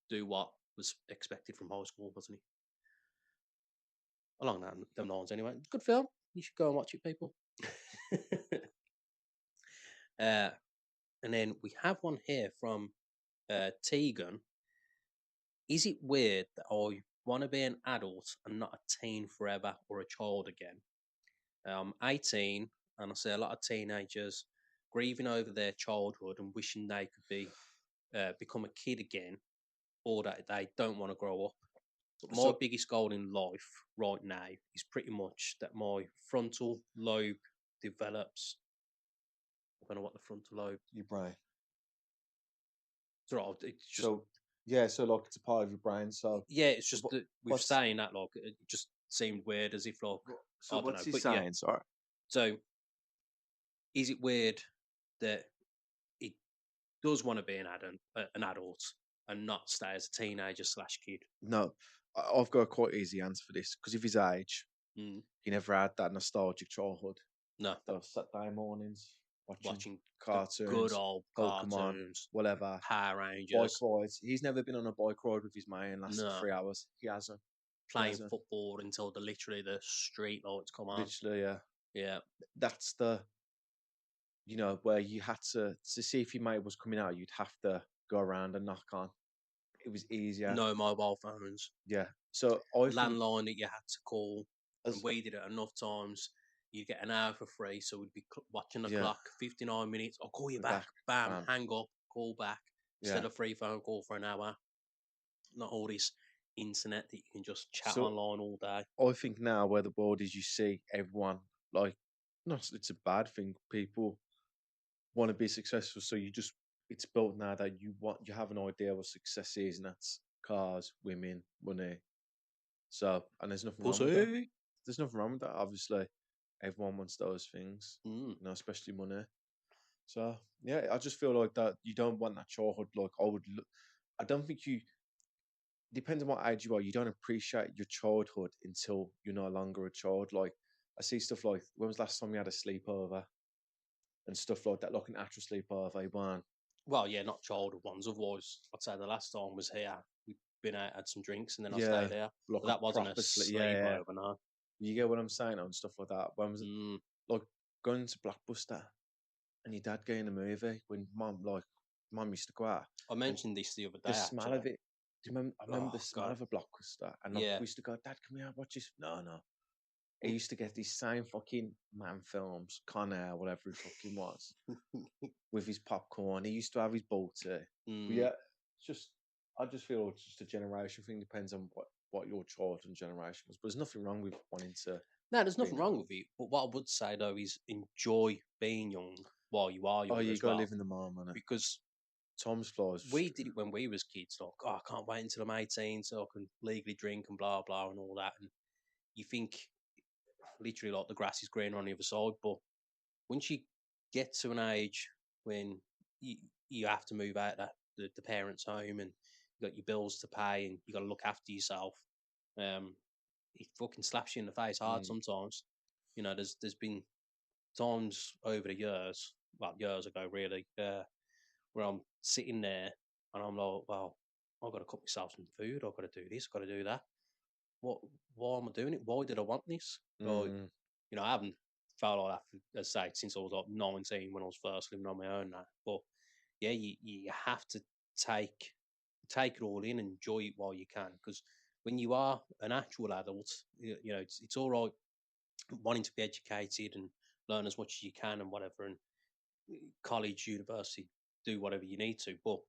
do what was expected from high school, wasn't he? Along them lines, anyway. Good film. You should go and watch it, people. uh, and then we have one here from Tegan. Is it weird that I want to be an adult and not a teen forever or a child again? I'm 18, and I see a lot of teenagers grieving over their childhood and wishing they could become a kid again, or that they don't want to grow up. But my So biggest goal in life right now is pretty much that my frontal lobe develops. I don't know what the frontal lobe. your brain. It's right. It's just, So yeah, so like it's a part of your brain. So yeah. It's just what, that with what's saying that, like, it just seemed weird, as if, like, so I don't what's know. he But yeah. saying? Sorry. So is it weird that it does want to be an adult and not stay as a teenager slash kid? No, I've got a quite easy answer for this because of his age, Mm, he never had that nostalgic childhood. no, Those Saturday mornings watching watching the good cartoons, old Pokemon, cartoons, whatever, Power bike Rangers. rides. He's never been on a bike ride with his mate and lasted No, 3 hours. He hasn't. playing pleasant. football until literally the street lights come on. Literally, yeah. Yeah. That's where you had to see if your mate was coming out, you'd have to go around and knock on. It was easier. No mobile phones. Yeah. So I think Landline that you had to call. as And we did it enough times. You get an hour for free, so we'd be watching the Yeah. clock. 59 minutes. I'll call you We're back. back. Bam, Bam. hang up, call back. Yeah. Instead of free phone call for an hour. Not all this internet that you can just chat So- online all day. I think now where the world is, you see everyone like, not it's a bad thing. People want to be successful, so it's built now that you have an idea what success is, and that's cars, women, money. So, and there's nothing wrong with that. Pussy. There's nothing wrong with that. Obviously, everyone wants those things, Mm. especially money. So yeah, I just feel like that you don't want that childhood. Like I don't think you. Depends on what age you are. You don't appreciate your childhood until you're no longer a child. Like I see stuff like, when was the last time you had a sleepover and stuff like that, like an actual sleepover, man. Well, yeah, not childhood ones. Otherwise, I'd say the last time was here. We'd been out, had some drinks, and then I Yeah, stayed here. like But that wasn't a proper yeah, yeah. sleepover, no. You get what I'm saying and stuff like that. When was it Mm. like going to Blockbuster and your dad getting a movie when mum used to go out. I mentioned this the other day. The smell of actually. it. Do you remember? I remember Oh, the smell God. of a Blockbuster, and Yeah. we used to go, "Dad, come here, watch this." No. He used to get these same fucking man films, Con Air, whatever it fucking was, with his popcorn. He used to have his Balti. But Mm. yeah, I just feel it's just a generation thing. Depends on what your childhood generation was. But there's nothing wrong with wanting to. No, there's nothing being wrong old. with it. But what I would say though is enjoy being young while you are young Oh, you as got to well. live in the moment. Because Tom's flaws. we did it when we was kids. Like, oh, I can't wait until I'm 18 so I can legally drink and blah blah and all that. And you think literally like the grass is greener on the other side. But once you get to an age when you have to move out that the parents' home and you got your bills to pay and you got to look after yourself, it fucking slaps you in the face hard Mm. sometimes. You know, there's been times over the years, well, years ago really, where I'm sitting there and I'm like, well, I've got to cook myself some food. I've got to do this. I've got to do that. What? Why am I doing it? Why did I want this? Like, Mm. you know, I haven't felt like that, as I say, since I was like 19 when I was first living on my own now. But yeah, you have to take it all in and enjoy it while you can. Because when you are an actual adult, you know, it's all right wanting to be educated and learn as much as you can and whatever, and college, university, do whatever you need to. But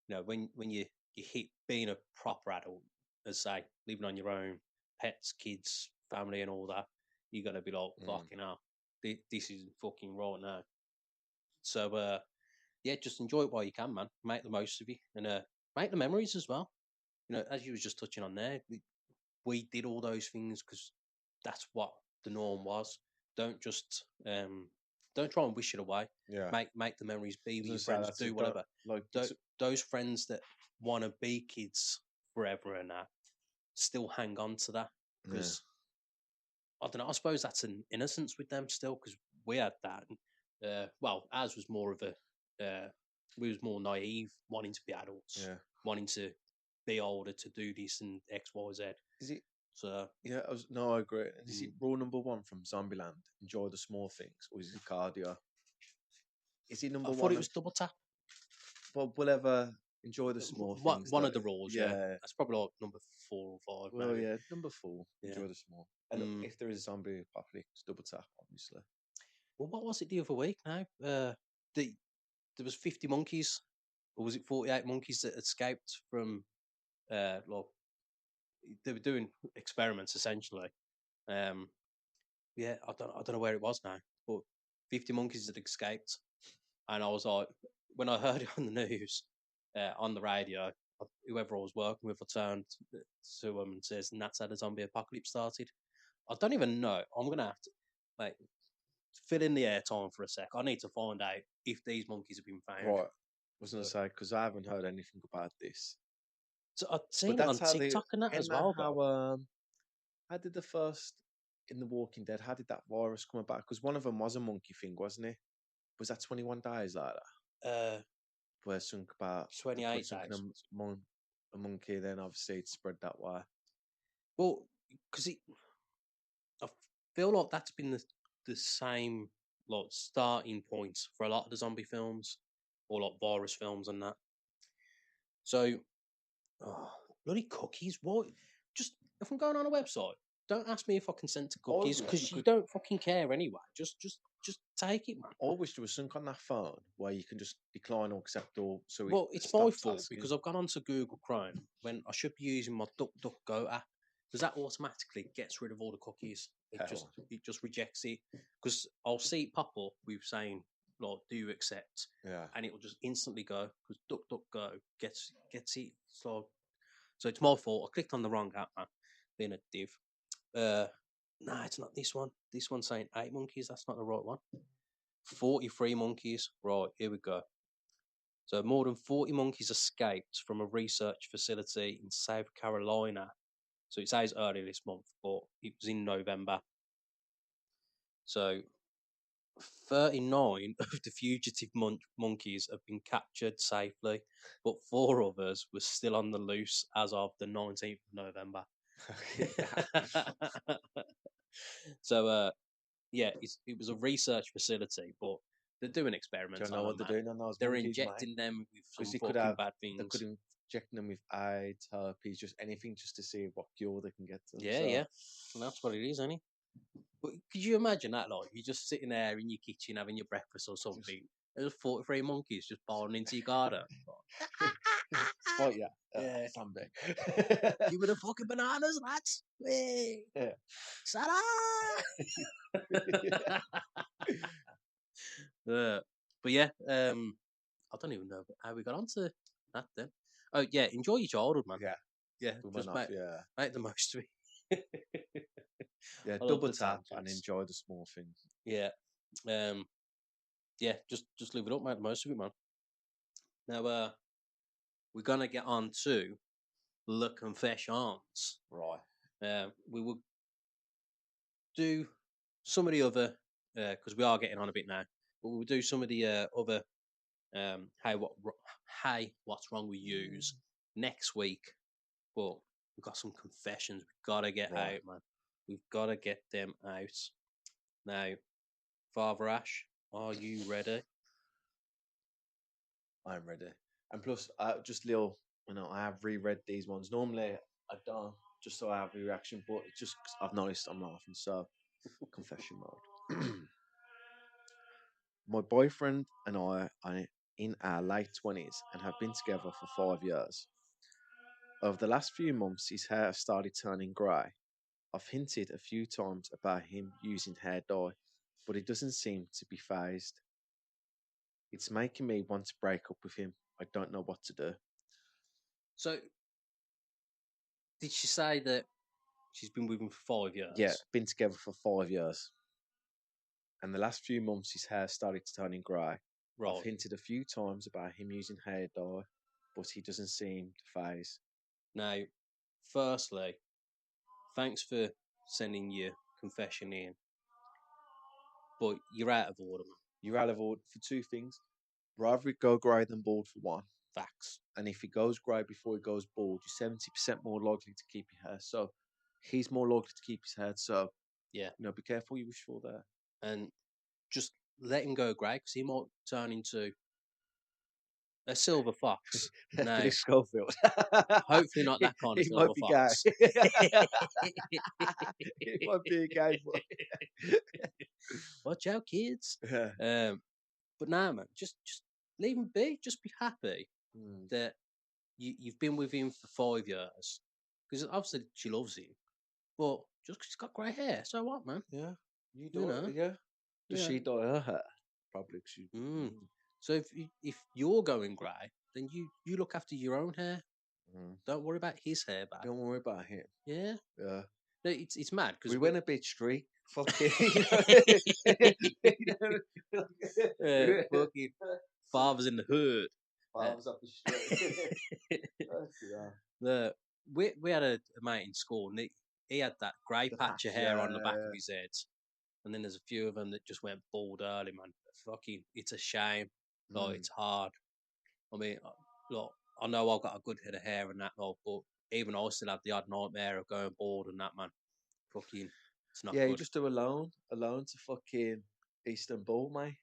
you know, when you hit being a proper adult, as say, living on your own, pets, kids, family, and all that, you got to be like, fucking hell, this is fucking right now. So, yeah, just enjoy it while you can, man. Make the most of it, and make the memories as well. You know, as you was just touching on there, we did all those things because that's what the norm was. Don't just don't try and wish it away. Yeah. Make the memories. Be with I your was gonna say, friends. that's Do it. whatever. Like Those friends that want to be kids forever and that still hang on to that because I don't know. I suppose that's an innocence with them still because we had that. Well, ours was more of a we was more naive, wanting to be adults, yeah. wanting to be older to do this and X, Y, Z. Is it? So Yeah, I agree. And is it rule number one from Zombieland? Enjoy the small things, or is it cardio? Is it number I one? thought it was double tap. Well, whatever. Enjoy the small things. One of the rules, yeah. Yeah. That's probably like number 4 or 5. Well, maybe. yeah. Number 4. Yeah. Enjoy the small. And if there is a zombie apocalypse, double tap, obviously. Well, what was it the other week now? There was 50 monkeys, or was it 48 monkeys that escaped from? Well, they were doing experiments essentially. Yeah, I don't know where it was now, but 50 monkeys had escaped, and I was like, when I heard it on the news, on the radio, whoever I was working with, I turned to them and says, "And that's how the zombie apocalypse started." I don't even know. I'm gonna have to like fill in the airtime for a sec. I need to find out if these monkeys have been found. Right. I was going to say, because I haven't heard anything about this. So I've seen it on TikTok and that as well. How did the first in The Walking Dead? How did that virus come about? Because one of them was a monkey thing, wasn't it? Was that 21 days like that? Where something about 28 something days. a monkey, then obviously it spread that way. Well, because I feel like that's been the same like starting point for a lot of the zombie films or like virus films and that. So, oh, bloody cookies! What? Just if I'm going on a website, don't ask me if I consent to cookies wish because you you could- don't fucking care anyway. Just take it, man. I wish there was something on that phone where you can just decline or accept all. So Well, it it's my stops fault asking. because I've gone onto Google Chrome when I should be using my DuckDuckGo app because that automatically gets rid of all the cookies. Hell. It just rejects it because I'll see it pop up with saying like, "Do you accept?" Yeah. and it will just instantly go because DuckDuckGo gets it. So it's my fault. I clicked on the wrong app, man. Being a div. No, it's not this one. This one's saying 8 monkeys. That's not the right one. 43 monkeys. Right, here we go. So more than 40 monkeys escaped from a research facility in South Carolina. So it says earlier this month, but it was in November. So 39 of the fugitive monkeys have been captured safely, but 4 others were still on the loose as of the 19th of November. So, yeah, it was a research facility, but they're doing Do experiments you know on what them, they're man. doing on those They're monkeys, mate? injecting them with some Because they could fucking have, bad they things. could inject them with AIDS, herpes, just anything, just to see what cure they can get to them. Yeah, So, yeah. And that's what it is, isn't it? But could you imagine that? Like, you're just sitting there in your kitchen having your breakfast or something. There's 43 monkeys just born into your garden. Fight yeah, Yeah. someday. Give me the fucking bananas, lads. Hey, Yeah. shut up. But yeah, I don't even know how we got onto that then. Oh yeah, enjoy your childhood, man. Yeah, Yeah, we just went off. Yeah, make the most of it. yeah. I love Double the tap and tangents. enjoy the small things. Yeah, yeah. Just leave it up, make the most of it, man. Now, we're gonna get on to the confessions. Right. We will do some of the other because we are getting on a bit now, but we'll do some of the other hey what's wrong with yous next week. But we've got some confessions we've got to get Right. out, man. We've got to get them out now. Father Ash, are you ready? I'm ready. And plus, just little, I have reread these ones. Normally, I don't, just so I have a reaction, but it's just 'cause I've noticed I'm laughing. So, confession mode. My boyfriend and I are in our late 20s and have been together for 5 years. Over the last few months, his hair has started turning grey. I've hinted a few times about him using hair dye, but he doesn't seem to be phased. It's making me want to break up with him. I don't know what to do. So, did she say that she's been with him for 5 years? Yeah, been together for 5 years. And the last few months, his hair started turning grey. Right. I've hinted a few times about him using hair dye, but he doesn't seem to phase. Now, firstly, thanks for sending your confession in, but you're out of order, man. You're out of order for two things. Rather it go grey than bald for one. Facts. And if he goes grey before he goes bald, you're 70% more likely to keep your hair. So he's more likely to keep his hair. So, Yeah. be careful what you wish for there. And just let him go grey because he might turn into a silver fox. No, Billy Schofield. hopefully not that kind of He silver might be fox. gay. He might be a gay boy. Watch out, kids. Yeah. But now, man, just leave him be. Just be happy Mm. that you've been with him for 5 years because obviously she loves him, but just 'cause he's got grey hair, so what, man? Yeah. You You do know. it. Yeah. Does Yeah. she dye her hair? Probably. 'Cause she, So if you're going grey, then you look after your own hair. Mm. Don't worry about his hair back. Don't worry about him. Yeah. Yeah. No, it's mad because We went a bit streak. Fucking. fucking fathers in the hood. Farms up the street. Yeah. We had a mate in school, and he had that grey The patch of patch, hair on the back yeah. of his head, and then there's a few of them that just went bald early, man. Fucking, it's a shame. Like, it's hard. I mean, look, I know I've got a good head of hair and that, but even I still have the odd nightmare of going bored and that, man. Fucking, it's not Yeah, you good. just do alone to fucking Istanbul, mate.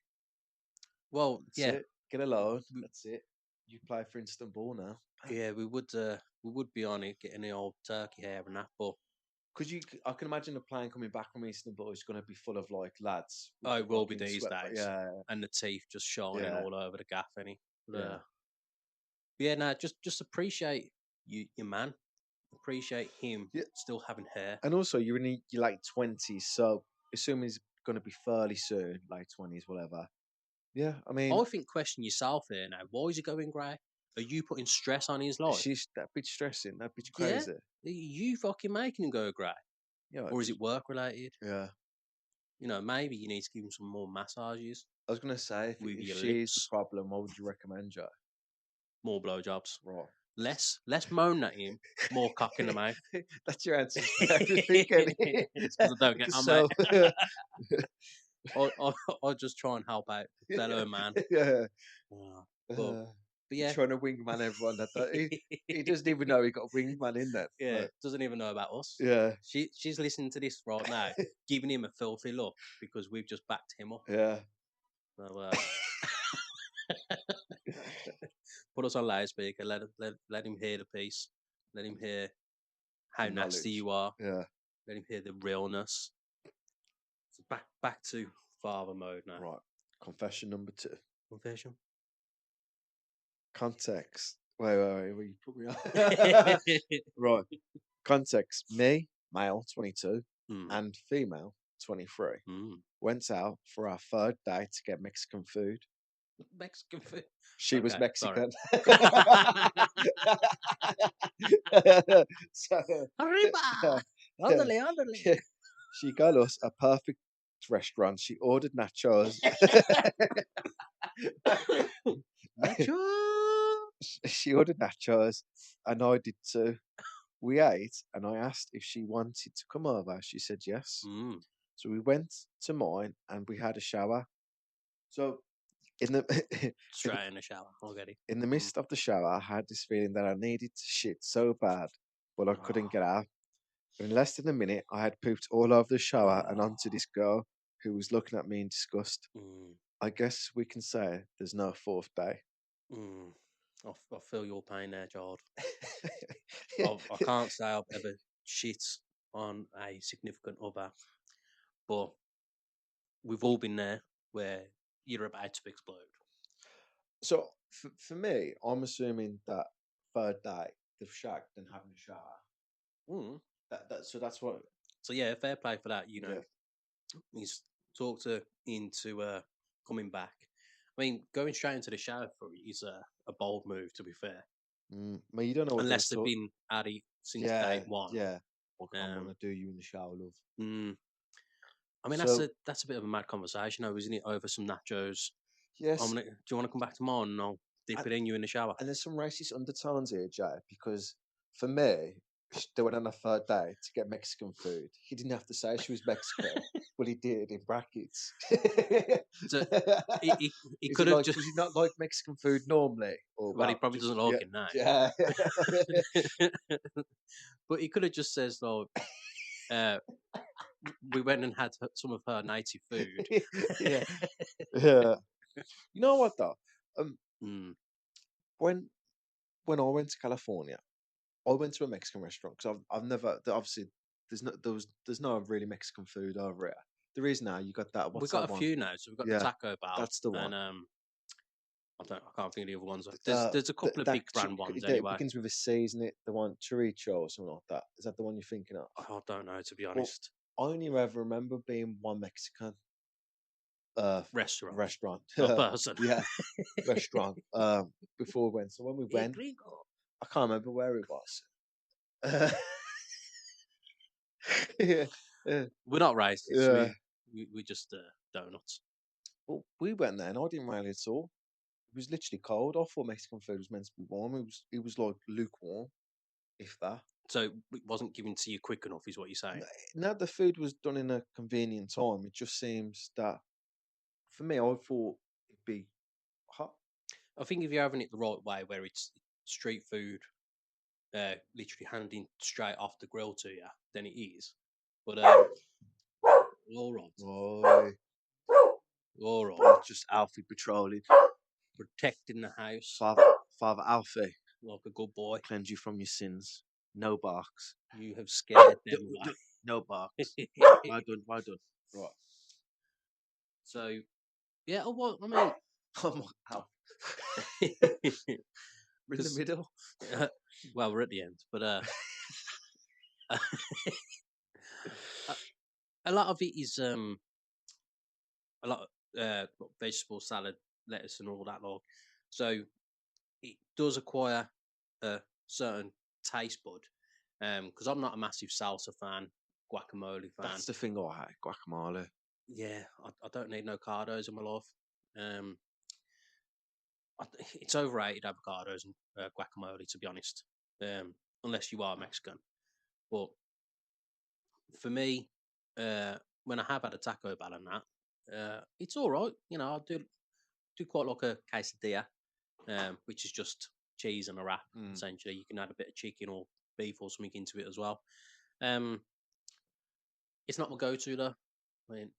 Well, That's yeah, it. Get alone. we- That's it. You play for Istanbul now. yeah, we would be on it getting the old turkey hair and that, but Because I can imagine a plane coming back from Istanbul is going to be full of like lads. With oh, the it will be fucking these sweat. days, Yeah, and the teeth just shining yeah, all over the gaff, any. yeah. Yeah, no, just appreciate your man. Appreciate him Yeah. still having hair. And also, you're in your late 20s, so assuming he's going to be fairly soon, late 20s, whatever. Yeah, I mean, I think question yourself here now. Why is he going grey? Are you putting stress on his life? she's that bitch stressing, that bitch Yeah, crazy. are you fucking making him go grey, Yeah, or is it work related? yeah. You know, maybe you need to give him some more massages, I was going to say, with if your she's the lips. problem, what would you recommend, Joe? More blowjobs. Right. Less moan at him, more cock in the mouth. That's your answer for everything, Kenny. It's because I don't get on, So, mate. I just try and help out fellow man. yeah. Uh, but, Uh, but you're yeah. trying to wingman everyone. He doesn't even know he got a wingman in there. Yeah, Like, doesn't even know about us. yeah, She's listening to this right now, giving him a filthy look because we've just backed him up. yeah. So, put us on loudspeaker. Let him hear the piece. Let him hear how The nasty knowledge. you are. Yeah. Let him hear the realness. So back to father mode now. Right. Confession number 2. Confession. Context. Wait. You put me on. Right. Context. Me, male, 22, Mm, and female, 23, mm. went out for our third day to get Mexican food. Mexican food. She was Okay, sorry. Mexican. So, Arriba! Ándale, ándale. she got us a perfect restaurant. She ordered nachos. Nacho! She ordered nachos, and I did too. We ate, and I asked if she wanted to come over. She said yes. Mm, So we went to mine, and we had a shower. So in the straight in the shower already. in the midst of the shower, I had this feeling that I needed to shit so bad, but I couldn't get out. In less than a minute, I had pooped all over the shower and onto this girl who was looking at me in disgust. Mm, I guess we can say there's no fourth day. mm. I feel your pain there, child. I can't say I've ever shit on a significant other, but we've all been there where you're about to explode. So for me, I'm assuming that third day they've shagged and having a shower. Mm. So that's what. So yeah, fair play for that. You know, Yeah. he's talked her into coming back. I mean, going straight into the shower for you is a bold move, to be fair. But you don't know what Unless they they've were been at it since Yeah, day one. yeah. What I Um, want to do you in the shower, love. mm, I mean, So that's a bit of a mad conversation, though, isn't it? Over some nachos. yes, Do you want to come back tomorrow and I'll dip and, it in you in the shower? and there's some racist undertones here, Jay, because for me, they went on a third day to get Mexican food. He didn't have to say she was Mexican, but he did in brackets. So he Is could it have like? just. Does he not like Mexican food normally? Or Well, he well, probably just doesn't like it now. yeah. But he could have just says, "Though, we went and had some of her native food." Yeah, yeah. You know what though? Mm. When I went to California, I went to a Mexican restaurant because I've never obviously there's no really Mexican food over here. There is now. You got that. We've What's got that a one? few now, so we've got the Yeah, Taco Bell, that's the and one. I can't think of the other ones. There's a couple of That big brand ones it anyway. begins with a C, isn't it? The one chorizo or something like that. Is that the one you're thinking of? I don't know, to be Well, honest. I only ever remember being one Mexican Restaurant, restaurant. not person. Yeah, restaurant. Before we went. So when we Hey, went, gringo. I can't remember where it was. Yeah, yeah, We're not racist. yeah. We just donuts. Well, we went there and I didn't really at all. It was literally cold. I thought Mexican food was meant to be warm. It was like lukewarm, if that. So it wasn't given to you quick enough, is what you're saying. Now the food was done in a convenient time. It just seems that for me, I thought it'd be hot. I think if you're having it the right way, where it's street food, literally handing straight off the grill to you than it is. But all right, Boy, all right, boy, just Alfie patrolling. protecting the house Father Alfie, like a good boy. cleanse you from your sins. No barks. You have scared them away. No barks. Well done, well done. Right. So yeah, well, I mean, Oh my, Alf. We're in the 'cause- middle. well, we're at the end, but a lot of it is a lot of vegetable salad, lettuce, and all that. Like, so it does acquire a certain taste bud. Because I'm not a massive salsa fan, guacamole fan. That's the thing I hate, guacamole. Yeah, I don't need no cardos in my life. It's overrated, avocados and guacamole, to be honest. Unless you are Mexican. But for me, when I have had a Taco Bell and that, it's all right. You know, I do quite like a quesadilla, which is just cheese and a wrap. Essentially, you can add a bit of chicken or beef or something into it as well. It's not my go-to though. I mean,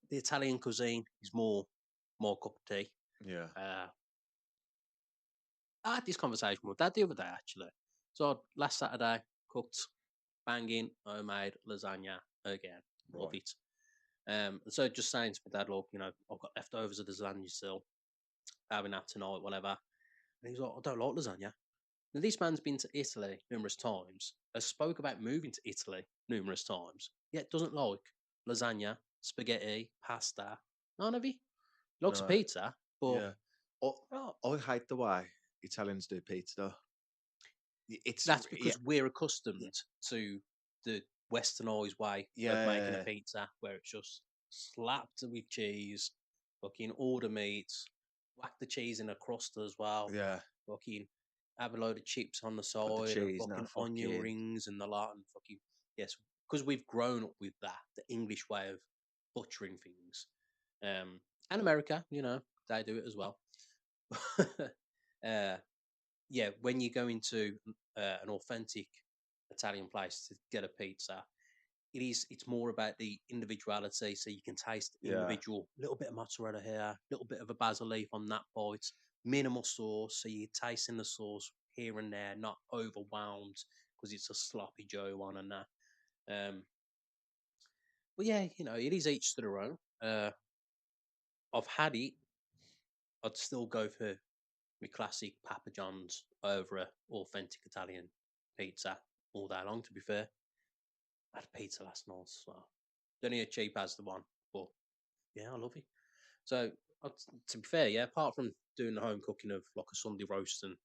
the Italian cuisine is more cup of tea. Yeah. I had this conversation with Dad the other day actually. So last Saturday, cooked banging homemade lasagna again. Love Right. it. And so just saying to my dad, look, you know, I've got leftovers of the lasagna still, having that tonight, whatever. And he's like, I don't like lasagna. Now this man's been to Italy numerous times, has spoke about moving to Italy numerous times, yet doesn't like lasagna, spaghetti, pasta. None of it. He likes a No. pizza, but Yeah. I hate the way Italians do pizza though. It's that's because we're accustomed to the westernized way of making a Yeah. pizza, where it's just slapped with cheese, fucking order meat, whack the cheese in a crust as well, Yeah. fucking have a load of chips on the Got the side and cheese, now fucking onion fucking rings and the lot, and fucking yes, because we've grown up with that, the English way of butchering things. And America, you know, they do it as well. uh, yeah, when you go into an authentic Italian place to get a pizza, it's more about the individuality. So you can taste the Yeah. individual, little bit of mozzarella here, little bit of a basil leaf on that bite, minimal sauce, so you're tasting the sauce here and there, not overwhelmed because it's a sloppy Joe one and that. But yeah, you know, it is each to their own. I've had it. I'd still go for my classic Papa John's over a authentic Italian pizza all day long. To be fair, I had a pizza last night, so don't need as cheap as the one, but yeah, I love it. So to be fair, yeah, apart from doing the home cooking of like a Sunday roast and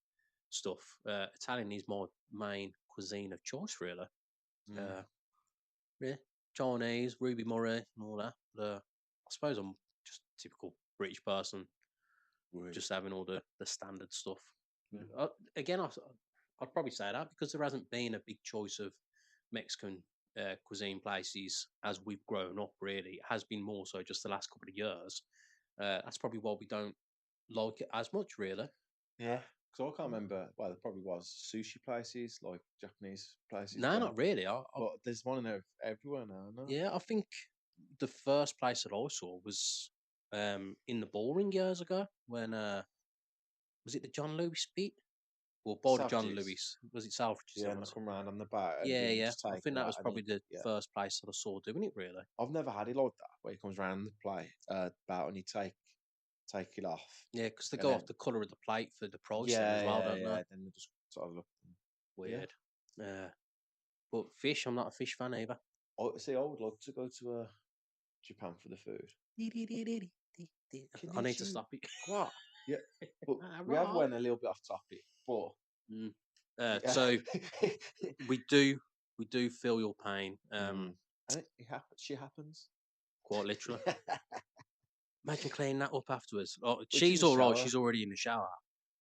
stuff, Italian is my main cuisine of choice, really. Yeah, Chinese, Ruby Murray, and all that. But I suppose I'm just a typical British person, just having all the standard stuff. Again, I'd probably say that because there hasn't been a big choice of Mexican cuisine places as we've grown up. Really, it has been more so just the last couple of years. That's probably why we don't like it as much, really. Yeah. Because I can't remember. Well, there probably was sushi places, like Japanese places. No, not really. But there's one in everywhere now. No. Yeah, I think the first place that I saw was in the ballroom years ago when was it the John Lewis bit? Or by the John Savages. Lewis? Was it Salvages? Yeah, and I come round on the boat. And Yeah, you yeah. just I take think that that was and probably the yeah. first place that I saw doing it. Really, I've never had it like that, where it comes round the plate boat and you take it off. yeah, because they And go then- off the color of the plate for the pricing Yeah, as well, yeah, don't yeah. they? Then they just sort of look. Weird. But fish, I'm not a fish fan either. I would like to go to Japan for the food. I need to stop it. What? Yeah, but we have went a little bit off topic, but So we do feel your pain. and it happens. She happens. Quite literally. Imagine cleaning that up afterwards. Oh, in she's the all right. shower. She's already in the shower,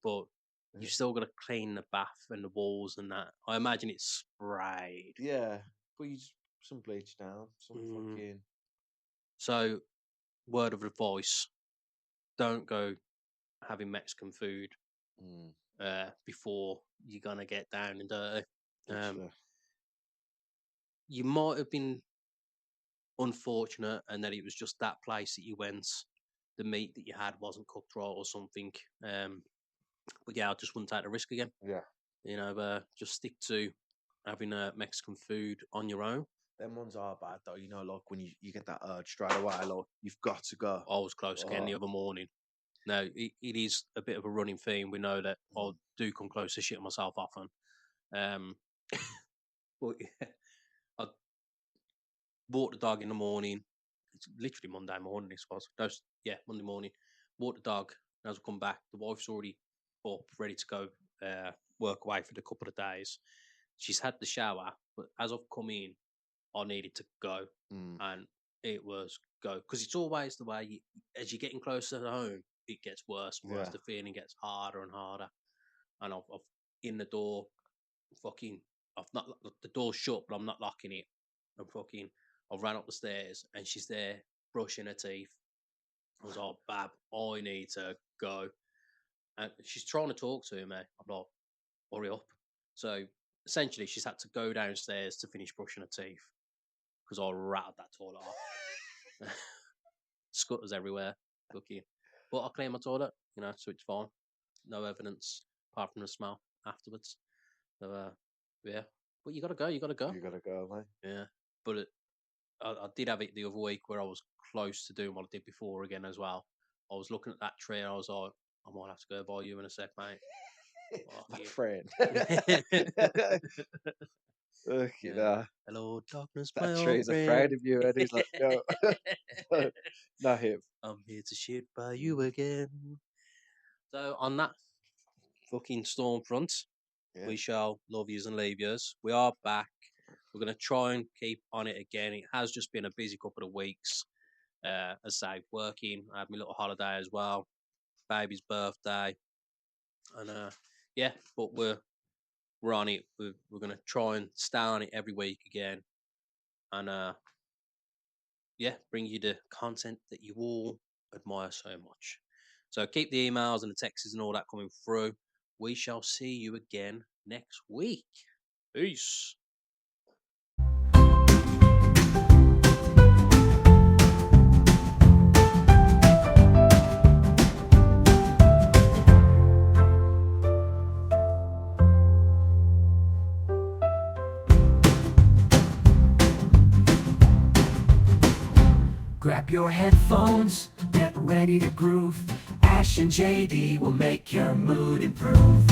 but Yeah. you've still got to clean the bath and the walls and that. I imagine it's sprayed. Yeah, but you just some bleach down, some fucking. So, word of advice: don't go having Mexican food before you're gonna get down and dirty. Literally. You might have been unfortunate, and that it was just that place that you went. The meat that you had wasn't cooked right or something. But yeah, I just wouldn't take the risk again. Yeah. You know, just stick to having Mexican food on your own. Them ones are bad though, you know, like when you get that urge straight away, like you've got to go. I was close again the other morning. No, it is a bit of a running theme. We know that I do come close to shitting myself often. But yeah, I walked the dog in the morning. It's literally Monday morning, this was. Monday morning. Walked the dog. And as I come back, the wife's already up, ready to go work away for the couple of days. She's had the shower, but as I've come in, I needed to go. And it was go. Because it's always the way, as you're getting closer to home, it gets worse and worse. Yeah. The feeling gets harder and harder. And I've in the door, I've not, the door's shut, but I'm not locking it. I ran up the stairs and she's there brushing her teeth. I was like, Bab, I need to go. And she's trying to talk to me. I'm like, hurry up. So essentially, she's had to go downstairs to finish brushing her teeth because I rattled that toilet off. Scutters everywhere. Lucky. But I cleaned my toilet, so it's fine. No evidence apart from the smell afterwards. So, yeah. But you got to go. You got to go. You got to go, mate. Yeah. But I did have it the other week where I was close to doing what I did before again as well. I was looking at that tree and I was like, I might have to go buy you in a sec, mate. My friend. Hello, darkness, that tree's afraid of you, and he's like, no, not him. I'm here to shit by you again. So on that fucking storm front, we shall love yous and leave yous. We are back. We're going to try and keep on it again. It has just been a busy couple of weeks. As I say, working. I had my little holiday as well. Baby's birthday. And but we're on it. We're going to try and stay on it every week again. And bring you the content that you all admire so much. So keep the emails and the texts and all that coming through. We shall see you again next week. Peace. Grab your headphones, get ready to groove. Ash and JD will make your mood improve.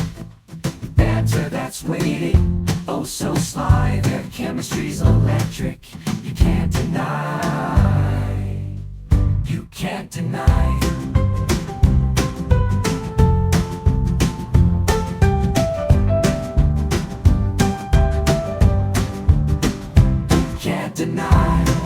Banter that's waiting, oh so sly. Their chemistry's electric, you can't deny. You can't deny. Can't deny.